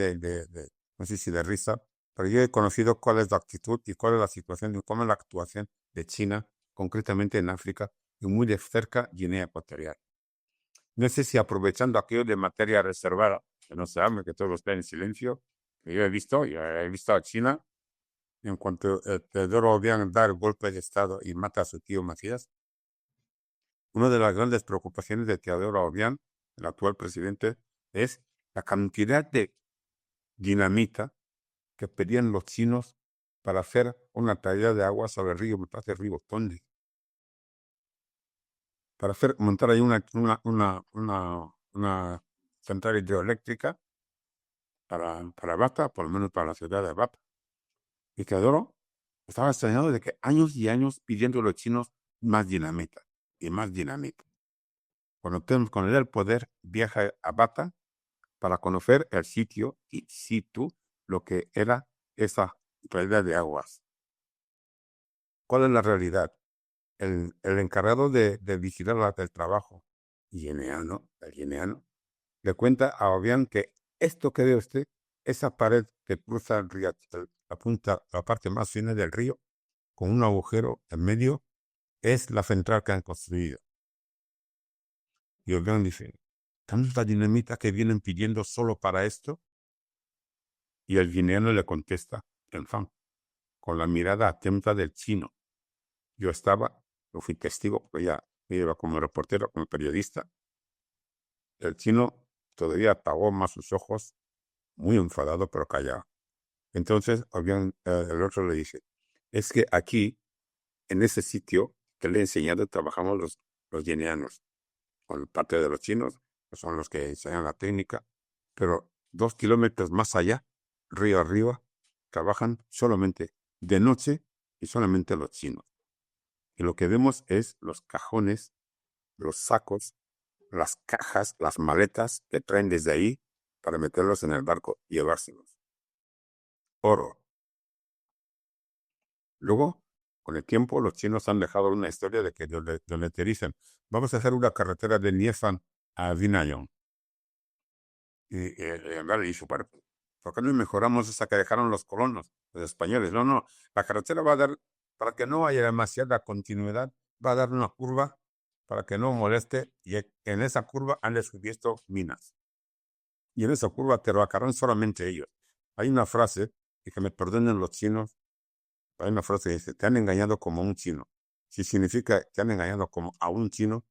no sé si de risa, pero yo he conocido cuál es la actitud y cuál es la situación y cómo es la actuación de China, concretamente en África y muy de cerca Guinea Ecuatorial. No sé si aprovechando aquello de materia reservada, que no se hable, que todo esté en silencio. Yo he visto a China, en cuanto Teodoro Obiang da el golpe de Estado y mata a su tío Macías. Una de las grandes preocupaciones de Teodoro Obiang, el actual presidente, es la cantidad de dinamita que pedían los chinos para hacer una talla de agua sobre el río, me parece el río Tonde, para montar ahí una central hidroeléctrica para Bata, por lo menos para la ciudad de Bata. Y Teodoro estaba extrañado de que años y años pidiendo a los chinos más dinamita y más dinamita. Cuando le da el poder, viaja a Bata para conocer el sitio in situ, lo que era esa realidad de aguas. ¿Cuál es la realidad? El encargado de vigilar el trabajo el guineano, le cuenta a Obiang que esto que ve usted, esa pared que cruza el río, la parte más fina del río, con un agujero en medio, es la central que han construido. Y Obiang dice, ¿tanta dinamita que vienen pidiendo solo para esto? Y el guineano le contesta, en fan, con la mirada atenta del chino. Yo fui testigo, porque ya me iba como reportero, como periodista. El chino todavía apagó más sus ojos, muy enfadado, pero callado. Entonces, el otro le dice, es que aquí, en ese sitio que le he enseñado, trabajamos los guineanos, con parte de los chinos, que son los que enseñan la técnica, pero 2 kilómetros más allá, río arriba, trabajan solamente de noche y solamente los chinos. Y lo que vemos es los cajones, los sacos, las cajas, las maletas que traen desde ahí para meterlos en el barco y llevárselos. Oro. Luego, con el tiempo, los chinos han dejado una historia de que donde te dicen, vamos a hacer una carretera de Niefan a Vinayong. Y su parte. ¿Por qué no mejoramos esa que dejaron los colonos, los españoles? No, no, la carretera va a dar, para que no haya demasiada continuidad, va a dar una curva para que no moleste y en esa curva han descubierto minas. Y en esa curva te lo acaban solamente ellos. Hay una frase, y que me perdonen los chinos, hay una frase que dice, te han engañado como un chino. Si significa te han engañado como a un chino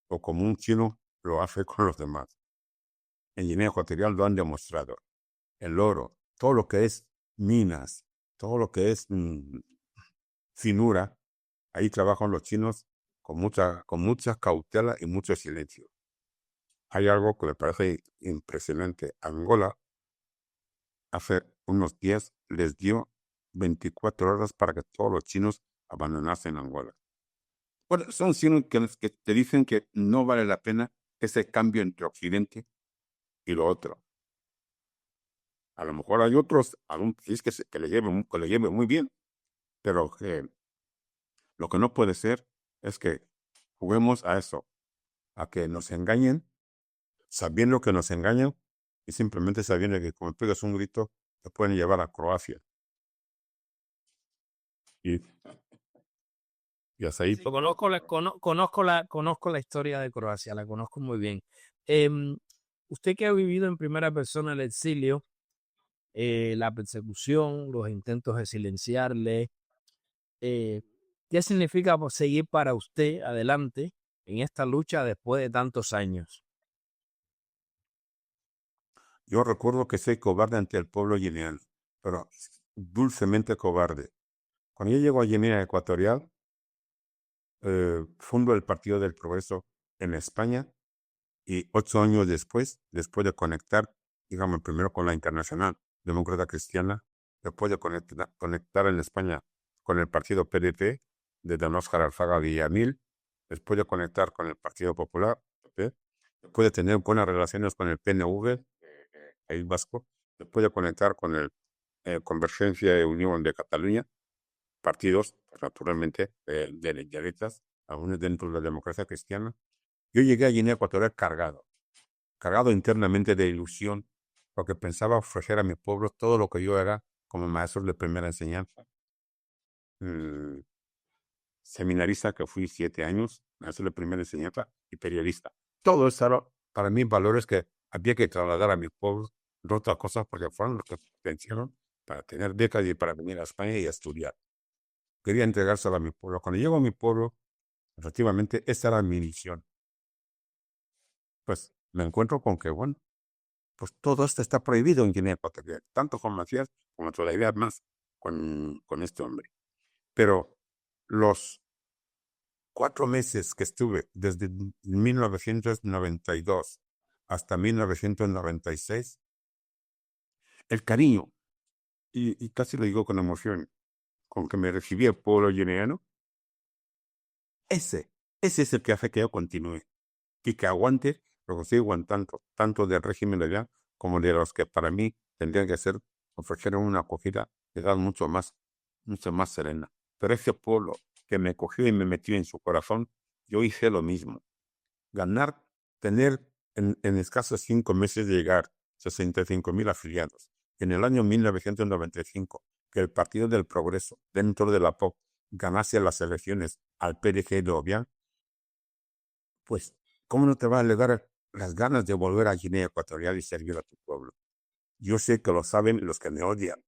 o como un chino lo hace con los demás. En Guinea Ecuatorial lo han demostrado. El oro, todo lo que es minas, todo lo que es finura, ahí trabajan los chinos con mucha cautela y mucho silencio. Hay algo que me parece impresionante. Angola hace unos días les dio 24 horas para que todos los chinos abandonasen Angola. Bueno, son chinos que te dicen que no vale la pena ese cambio entre Occidente y lo otro. A lo mejor hay otros, algún país que le lleve muy bien, pero lo que no puede ser es que juguemos a eso, a que nos engañen, sabiendo que nos engañan y simplemente sabiendo que como pegas un grito, te pueden llevar a Croacia. Y, y hasta ahí. Sí, conozco la historia de Croacia, la conozco muy bien. Usted que ha vivido en primera persona el exilio, la persecución, los intentos de silenciarle, eh, ¿qué significa seguir para usted adelante en esta lucha después de tantos años? Yo recuerdo que soy cobarde ante el pueblo guineano, pero dulcemente cobarde. Cuando yo llego a Guinea Ecuatorial, fundo el Partido del Progreso en España y 8 años después de conectar, digamos, primero con la Internacional Demócrata Cristiana, después de conectar en España con el partido PDP de Don Óscar Alfaga Villamil, después de conectar con el Partido Popular, después de tener buenas relaciones con el PNV, País Vasco, después de conectar con el Convergencia y Unión de Cataluña, partidos, pues, naturalmente, de derechas, aún dentro de la democracia cristiana. Yo llegué a Guinea Ecuatorial cargado internamente de ilusión, porque pensaba ofrecer a mi pueblo todo lo que yo era como maestro de primera enseñanza. Seminarista que fui 7 años, maestro de primera enseñanza y periodista. Todo eso era para mí valores que había que trasladar a mi pueblo, entre otras cosas, porque fueron los que vencieron para tener becas y para venir a España y a estudiar. Quería entregárselo a mi pueblo. Cuando llego a mi pueblo, efectivamente, esa era mi misión. Pues me encuentro con que, bueno, pues todo esto está prohibido en Guinea Ecuatorial, tanto con Macías como todavía más con este hombre. Pero los 4 meses que estuve desde 1992 hasta 1996, el cariño, y casi lo digo con emoción, con que me recibía el pueblo guineano, ese, ese es el que hace que yo continúe y que aguante lo que sigo aguantando, tanto del régimen de allá como de los que para mí tendrían que ser, ofrecer una acogida de edad mucho más serena. Pero ese pueblo que me cogió y me metió en su corazón, yo hice lo mismo. Ganar, tener en escasos 5 meses de llegar 65.000 afiliados. En el año 1995, que el Partido del Progreso, dentro de la POC, ganase las elecciones al PDG de Obiang, pues, ¿cómo no te va a alegar las ganas de volver a Guinea Ecuatorial y servir a tu pueblo? Yo sé que lo saben los que me odian.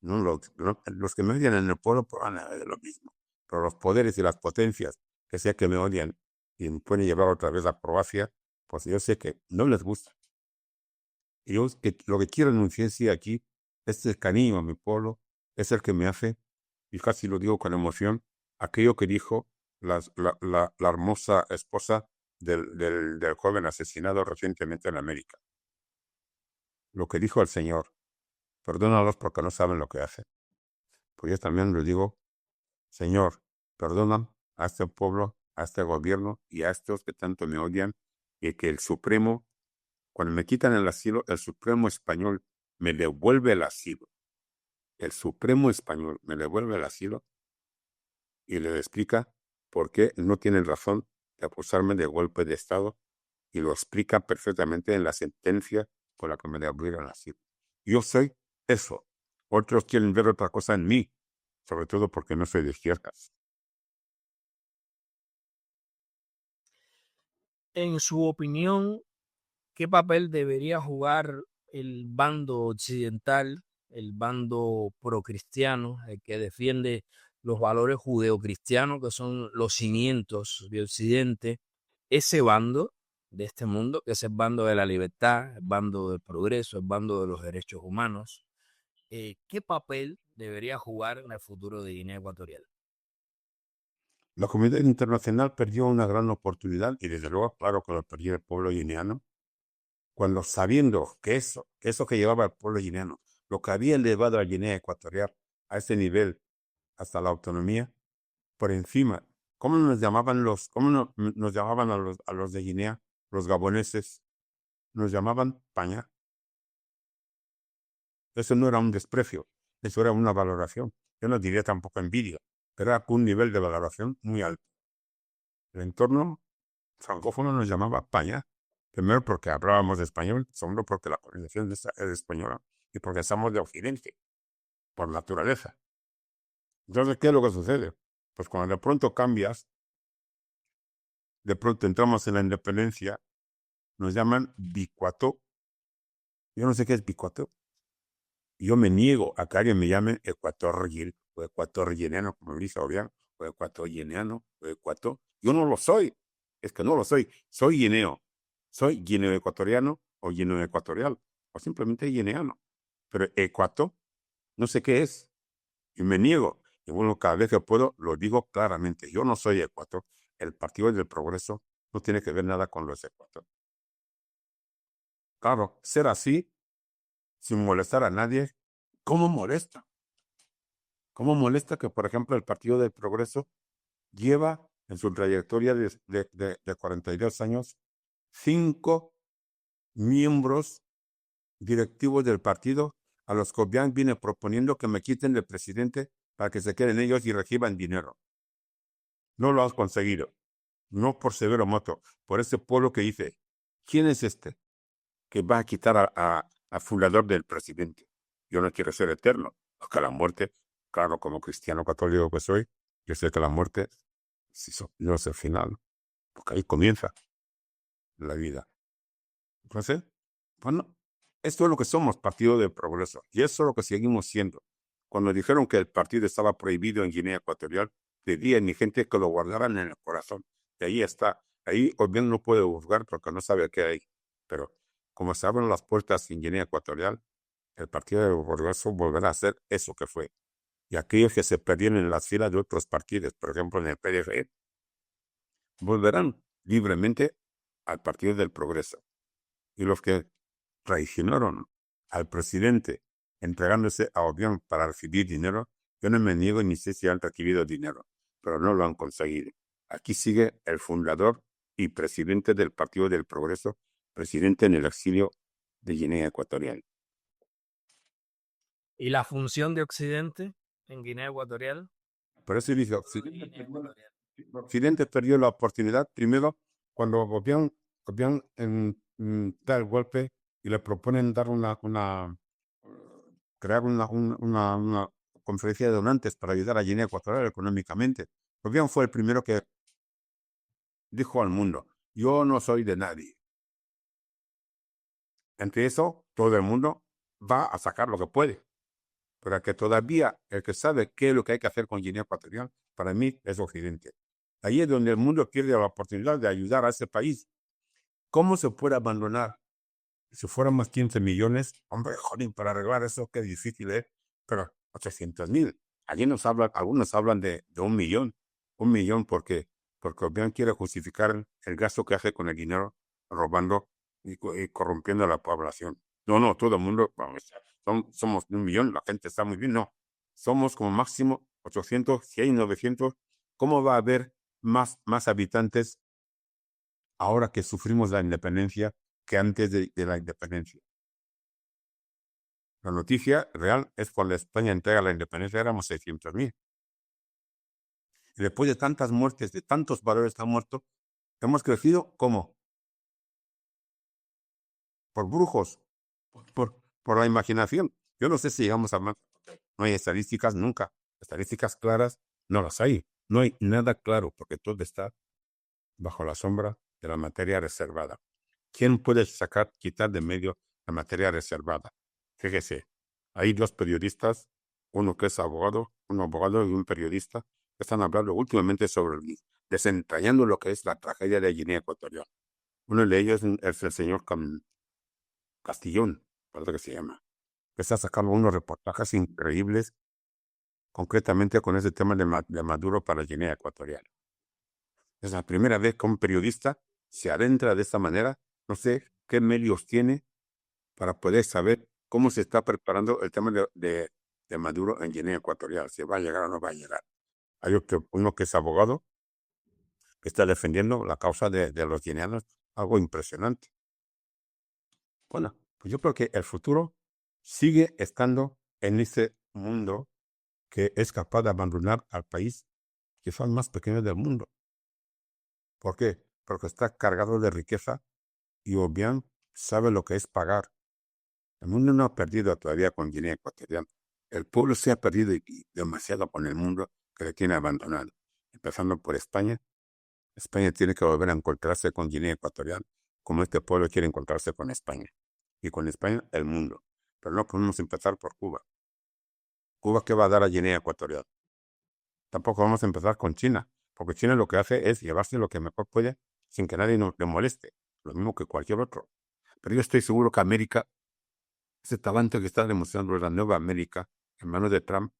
No, los que me odian en el pueblo pues, van a ver lo mismo. Pero los poderes y las potencias que sé que me odian y me pueden llevar otra vez a Croacia, pues yo sé que no les gusta. Y yo lo que quiero anunciar sí aquí, este cariño a mi pueblo, es el que me hace, y casi lo digo con emoción, aquello que dijo la hermosa esposa del joven asesinado recientemente en América. Lo que dijo el Señor, perdónalos porque no saben lo que hacen. Pues yo también le digo, Señor, perdona a este pueblo, a este gobierno y a estos que tanto me odian, y que el Supremo, cuando me quitan el asilo, el Supremo español me devuelve el asilo. El Supremo español me devuelve el asilo y le explica por qué no tienen razón de acusarme de golpe de Estado, y lo explica perfectamente en la sentencia por la que me devolvieron el asilo. Yo soy eso. Otros quieren ver otra cosa en mí, sobre todo porque no soy de izquierdas. En su opinión, ¿qué papel debería jugar el bando occidental, el bando procristiano, el que defiende los valores judeocristianos, que son los cimientos de Occidente? Ese bando de este mundo, que es el bando de la libertad, el bando del progreso, el bando de los derechos humanos, ¿qué papel debería jugar en el futuro de Guinea Ecuatorial? La comunidad internacional perdió una gran oportunidad y desde luego, claro que lo perdió el pueblo guineano, cuando sabiendo que eso que llevaba el pueblo guineano, lo que había elevado a Guinea Ecuatorial a ese nivel hasta la autonomía, por encima, ¿cómo nos llamaban nos llamaban a los de Guinea, los gaboneses? Nos llamaban paña. Eso no era un desprecio, eso era una valoración. Yo no diría tampoco envidia, pero era un nivel de valoración muy alto. El entorno francófono nos llamaba paña, primero porque hablábamos español, segundo porque la colonización es española y porque estamos de Occidente, por naturaleza. Entonces, ¿qué es lo que sucede? Pues cuando de pronto cambias, de pronto entramos en la independencia, nos llaman bicuato. Yo no sé qué es bicuato. Yo me niego a que alguien me llame ecuatoriano o ecuatoriano, como dice Obiang, o ecuatoriano o ecuator. Yo no lo soy. Es que no lo soy. Soy guineo. Soy guineo ecuatoriano o guineo ecuatorial o simplemente guineano. Pero ecuator, no sé qué es. Y me niego. Y bueno, cada vez que puedo, lo digo claramente. Yo no soy ecuator. El Partido del Progreso no tiene que ver nada con los ecuator. Claro, ser así, sin molestar a nadie, ¿cómo molesta? ¿Cómo molesta que, por ejemplo, el Partido del Progreso lleva en su trayectoria de 42 años 5 miembros directivos del partido a los que Obiang viene proponiendo que me quiten el presidente para que se queden ellos y reciban dinero? No lo has conseguido. No por Severo Moto, por ese pueblo que dice, ¿quién es este que va a quitar a fundador del presidente? Yo no quiero ser eterno, porque la muerte, claro, como cristiano católico que soy, yo sé que la muerte no es el final, porque ahí comienza la vida. Entonces, Bueno, esto es lo que somos, Partido del Progreso, y eso es lo que seguimos siendo. Cuando dijeron que el partido estaba prohibido en Guinea Ecuatorial, pedía a mi gente que lo guardaran en el corazón. Y ahí está. Ahí Obiang no puede juzgar porque no sabe qué hay. Pero como se abren las puertas en Guinea Ecuatorial, el Partido del Progreso volverá a ser eso que fue. Y aquellos que se perdieron en las filas de otros partidos, por ejemplo en el PDG, volverán libremente al Partido del Progreso. Y los que traicionaron al presidente entregándose a Obiang para recibir dinero, yo no me niego ni sé si han recibido dinero, pero no lo han conseguido. Aquí sigue el fundador y presidente del Partido del Progreso, presidente en el exilio de Guinea Ecuatorial. ¿Y la función de Occidente en Guinea Ecuatorial? Por eso dice, Occidente perdió la oportunidad primero cuando Obiang da el golpe y le proponen dar crear una conferencia de donantes para ayudar a Guinea Ecuatorial económicamente. Obiang fue el primero que dijo al mundo, yo no soy de nadie. Entre eso, todo el mundo va a sacar lo que puede. Pero que todavía el que sabe qué es lo que hay que hacer con Guinea Ecuatorial, para mí es Occidente. Ahí es donde el mundo pierde la oportunidad de ayudar a ese país. ¿Cómo se puede abandonar? Si fueran más 15 millones, hombre, joder, para arreglar eso, qué difícil es. Pero 800,000. Algunos hablan de 1 millón. 1 millón porque Obiang quiere justificar el gasto que hace con el dinero, robando y corrompiendo a la población. No, no, todo el mundo, vamos, somos 1 millón, la gente está muy bien. No, somos como máximo 800, si hay 900. ¿Cómo va a haber más habitantes ahora que sufrimos la independencia que antes de la independencia? La noticia real es cuando España entrega la independencia éramos 600,000. Y después de tantas muertes, de tantos valores que han muerto, hemos crecido ¿cómo? Por brujos, por la imaginación. Yo no sé si llegamos a más. No hay estadísticas nunca. Estadísticas claras no las hay. No hay nada claro porque todo está bajo la sombra de la materia reservada. ¿Quién puede quitar de medio la materia reservada? Fíjese, hay dos periodistas, uno que es abogado, un abogado y un periodista, que están hablando últimamente sobre desentrañando lo que es la tragedia de Guinea Ecuatorial. Uno de ellos es el señor Castillón, parece que se llama, que está sacando unos reportajes increíbles, concretamente con ese tema de Maduro para Guinea Ecuatorial. Es la primera vez que un periodista se adentra de esta manera. No sé qué medios tiene para poder saber cómo se está preparando el tema de Maduro en Guinea Ecuatorial, si va a llegar o no va a llegar. Hay uno que es abogado, que está defendiendo la causa de los guineanos, algo impresionante. Bueno, pues yo creo que el futuro sigue estando en ese mundo que es capaz de abandonar al país que es el más pequeño del mundo. ¿Por qué? Porque está cargado de riqueza y Obiang sabe lo que es pagar. El mundo no ha perdido todavía con Guinea Ecuatorial. El pueblo se ha perdido demasiado con el mundo que le tiene abandonado. Empezando por España. España tiene que volver a encontrarse con Guinea Ecuatorial, como este pueblo quiere encontrarse con España. Y con España, el mundo. Pero no podemos empezar por Cuba. ¿Cuba qué va a dar a Guinea Ecuatorial? Tampoco vamos a empezar con China, porque China lo que hace es llevarse lo que mejor puede sin que nadie le moleste, lo mismo que cualquier otro. Pero yo estoy seguro que América, ese talento que está demostrando la nueva América en manos de Trump,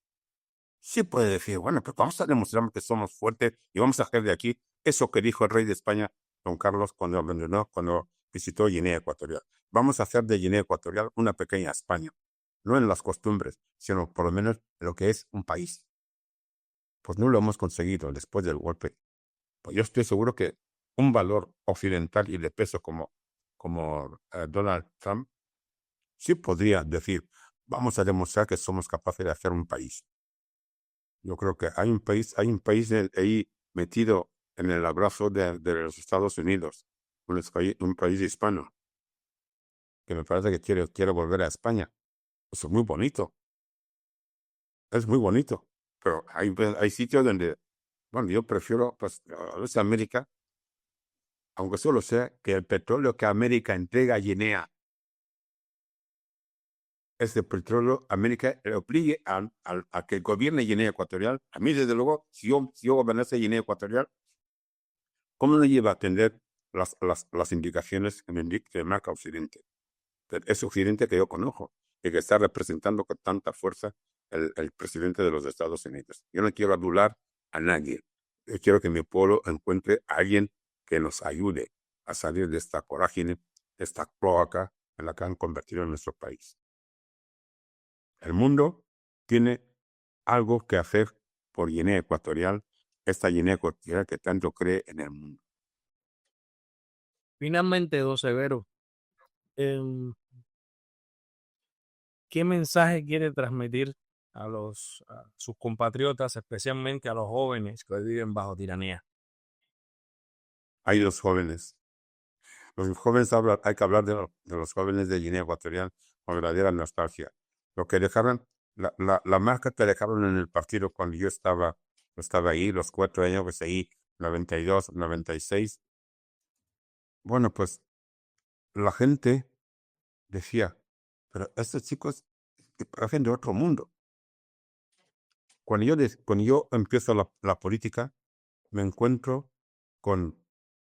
sí puede decir, bueno, pues vamos a demostrar que somos fuertes y vamos a hacer de aquí eso que dijo el rey de España, don Carlos, cuando visitó Guinea Ecuatorial. Vamos a hacer de Guinea Ecuatorial una pequeña España, no en las costumbres, sino por lo menos en lo que es un país. Pues no lo hemos conseguido después del golpe. Pues yo estoy seguro que un valor occidental y de peso como Donald Trump sí podría decir, vamos a demostrar que somos capaces de hacer un país. Yo creo que hay un país ahí metido en el abrazo de los Estados Unidos, un país hispano, que me parece que quiere volver a España. Eso es muy bonito, es muy bonito. Pero hay sitios donde, bueno, yo prefiero, pues, a veces América, aunque solo sea que el petróleo que América entrega a Guinea este petróleo, América le obligue a que gobierne Guinea Ecuatorial. A mí, desde luego, si yo gobernase Guinea Ecuatorial, ¿cómo no iba a atender las indicaciones que marca Occidente? Es Occidente que yo conozco y que está representando con tanta fuerza el presidente de los Estados Unidos. Yo no quiero adular a nadie. Yo quiero que mi pueblo encuentre a alguien que nos ayude a salir de esta corágine, de esta cloaca en la que han convertido en nuestro país. El mundo tiene algo que hacer por Guinea Ecuatorial, esta Guinea Ecuatorial que tanto cree en el mundo. Finalmente, don Severo, ¿qué mensaje quiere transmitir a sus compatriotas, especialmente a los jóvenes que hoy viven bajo tiranía? Hay dos jóvenes. Los jóvenes hay que hablar de los jóvenes de Guinea Ecuatorial con verdadera nostalgia. Lo que dejaron, la marca que dejaron en el partido cuando yo estaba ahí, los 4 años que seguí, 92, 96. Bueno, pues la gente decía, pero estos chicos parecen de otro mundo. Cuando yo empiezo la política, me encuentro con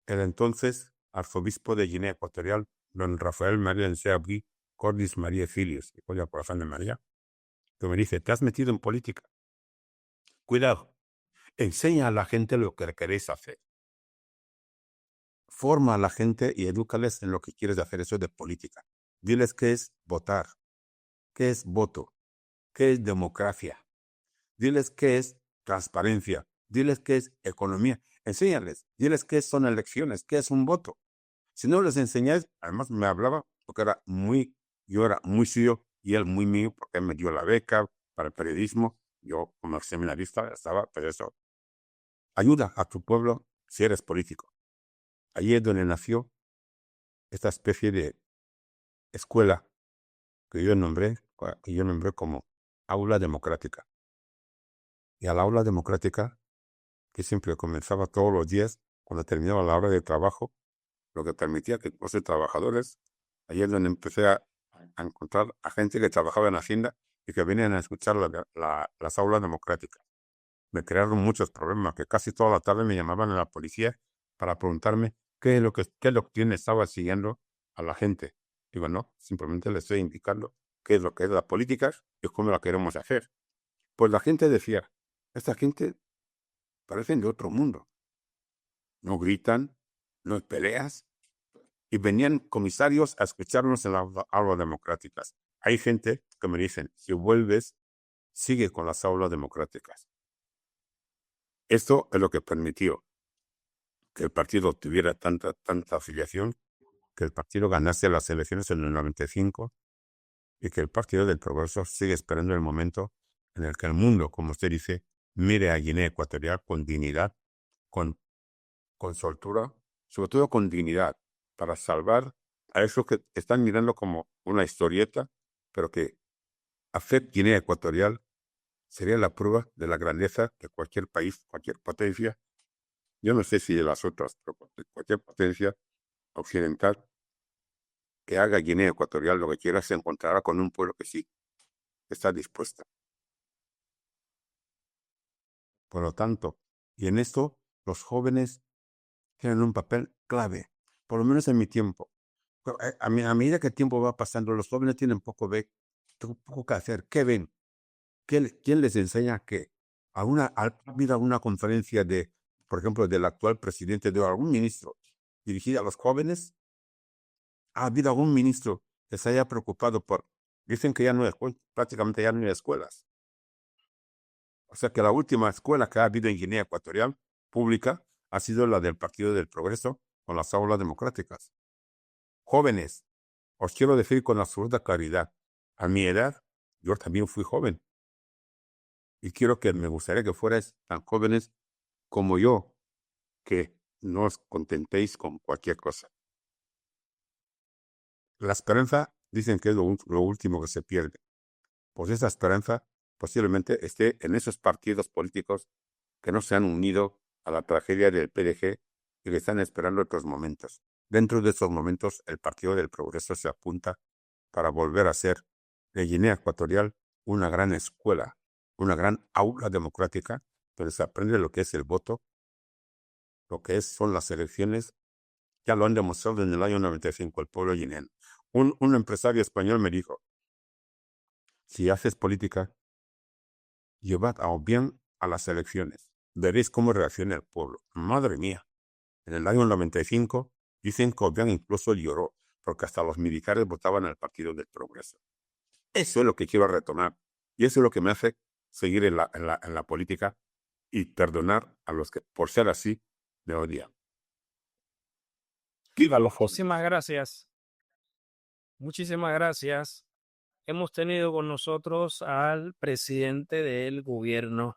el entonces arzobispo de Guinea Ecuatorial, don Rafael María Enseabui Cordis María Filius, y por Juan de María, que me dice, te has metido en política. Cuidado, enseña a la gente lo que queréis hacer. Forma a la gente y edúcales en lo que quieres hacer, eso de política. Diles qué es votar, qué es voto, qué es democracia. Diles qué es transparencia, diles qué es economía. Enséñales, diles qué son elecciones, qué es un voto. Si no les enseñáis, además me hablaba, porque yo era muy suyo y él muy mío, porque él me dio la beca para el periodismo. Yo, como seminarista, estaba, pero eso. Ayuda a tu pueblo si eres político. Allí es donde nació esta especie de escuela que yo nombré como aula democrática. Y al aula democrática, que siempre comenzaba todos los días, cuando terminaba la hora de trabajo, lo que permitía que 12 trabajadores, ahí es donde empecé a encontrar a gente que trabajaba en Hacienda y que venían a escuchar las aulas democráticas. Me crearon muchos problemas, que casi toda la tarde me llamaban a la policía para preguntarme qué doctrina estaba siguiendo a la gente. Digo, no, simplemente les estoy indicando qué es lo que es la política y cómo la queremos hacer. Pues la gente decía, esta gente parecen de otro mundo. No gritan, no hay peleas, y venían comisarios a escucharnos en las aulas democráticas. Hay gente que me dicen, si vuelves, sigue con las aulas democráticas. Esto es lo que permitió que el partido tuviera tanta afiliación, que el partido ganase las elecciones en el 95 y que el Partido del Progreso sigue esperando el momento en el que el mundo, como usted dice, mire a Guinea Ecuatorial con dignidad, con soltura, sobre todo con dignidad, para salvar a esos que están mirando como una historieta, pero que hacer Guinea Ecuatorial sería la prueba de la grandeza de cualquier país, cualquier potencia. Yo no sé si de las otras, pero cualquier potencia occidental que haga Guinea Ecuatorial lo que quiera se encontrará con un pueblo que sí está dispuesto. Por lo tanto, y en esto los jóvenes tienen un papel clave, por lo menos en mi tiempo. A medida que el tiempo va pasando, los jóvenes tienen poco que hacer. ¿Qué ven? ¿Quién les enseña qué? ¿Ha habido alguna conferencia por ejemplo, del actual presidente, de algún ministro dirigida a los jóvenes? ¿Ha habido algún ministro que se haya preocupado dicen que ya no hay prácticamente ya no hay escuelas? O sea que la última escuela que ha habido en Guinea Ecuatorial, pública, ha sido la del Partido del Progreso con las aulas democráticas. Jóvenes, os quiero decir con absoluta claridad, a mi edad, yo también fui joven. Y me gustaría que fuerais tan jóvenes como yo, que no os contentéis con cualquier cosa. La esperanza dicen que es lo último que se pierde. Pues esa esperanza posiblemente esté en esos partidos políticos que no se han unido a la tragedia del PDG y que están esperando otros momentos. Dentro de esos momentos, el Partido del Progreso se apunta para volver a ser de Guinea Ecuatorial una gran escuela, una gran aula democrática, donde se aprende lo que es el voto, lo que son las elecciones. Ya lo han demostrado en el año 95 el pueblo guineano. Un empresario español me dijo, si haces política, llevad a bien a las elecciones. Veréis cómo reacciona el pueblo. Madre mía. En el año 95 dicen que Obiang incluso lloró, porque hasta los militares votaban al Partido del Progreso. Eso es lo que quiero retomar. Y eso es lo que me hace seguir en la política y perdonar a los que, por ser así, me odian. ¡Viva los jóvenes! Muchísimas gracias. Muchísimas gracias. Hemos tenido con nosotros al presidente del gobierno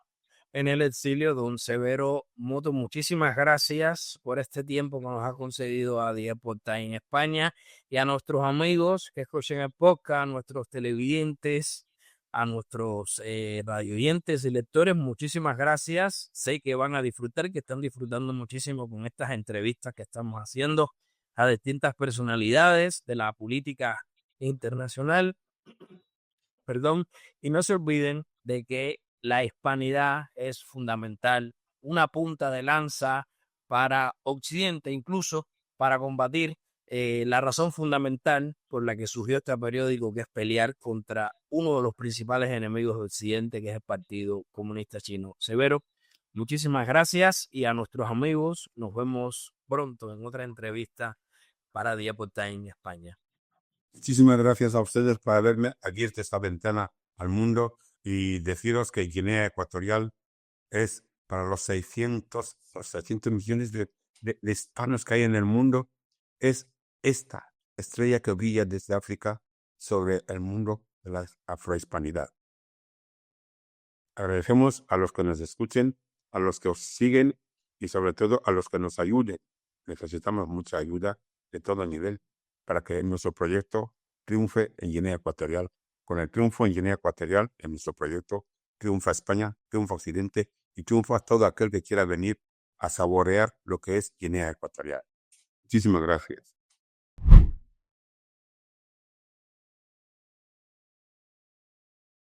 en el exilio, don Severo Moto. Muchísimas gracias por este tiempo que nos ha concedido a Día Portal en España y a nuestros amigos que escuchan el podcast, a nuestros televidentes, a nuestros radioyentes y lectores. Muchísimas gracias. Sé que van a disfrutar, que están disfrutando muchísimo con estas entrevistas que estamos haciendo a distintas personalidades de la política internacional. Perdón, y no se olviden de que la hispanidad es fundamental, una punta de lanza para Occidente, incluso para combatir la razón fundamental por la que surgió este periódico, que es pelear contra uno de los principales enemigos de Occidente, que es el Partido Comunista Chino. Severo, muchísimas gracias y a nuestros amigos nos vemos pronto en otra entrevista para Día Portal en España. Muchísimas gracias a ustedes por haberme abierto esta ventana al mundo y deciros que Guinea Ecuatorial es para los 600 millones de hispanos que hay en el mundo, es esta estrella que brilla desde África sobre el mundo de la afrohispanidad. Agradecemos a los que nos escuchen, a los que os siguen y sobre todo a los que nos ayuden. Necesitamos mucha ayuda de todo nivel para que nuestro proyecto triunfe en Guinea Ecuatorial. Con el triunfo en Guinea Ecuatorial, en nuestro proyecto, triunfa España, triunfa Occidente y triunfa todo aquel que quiera venir a saborear lo que es Guinea Ecuatorial. Muchísimas gracias.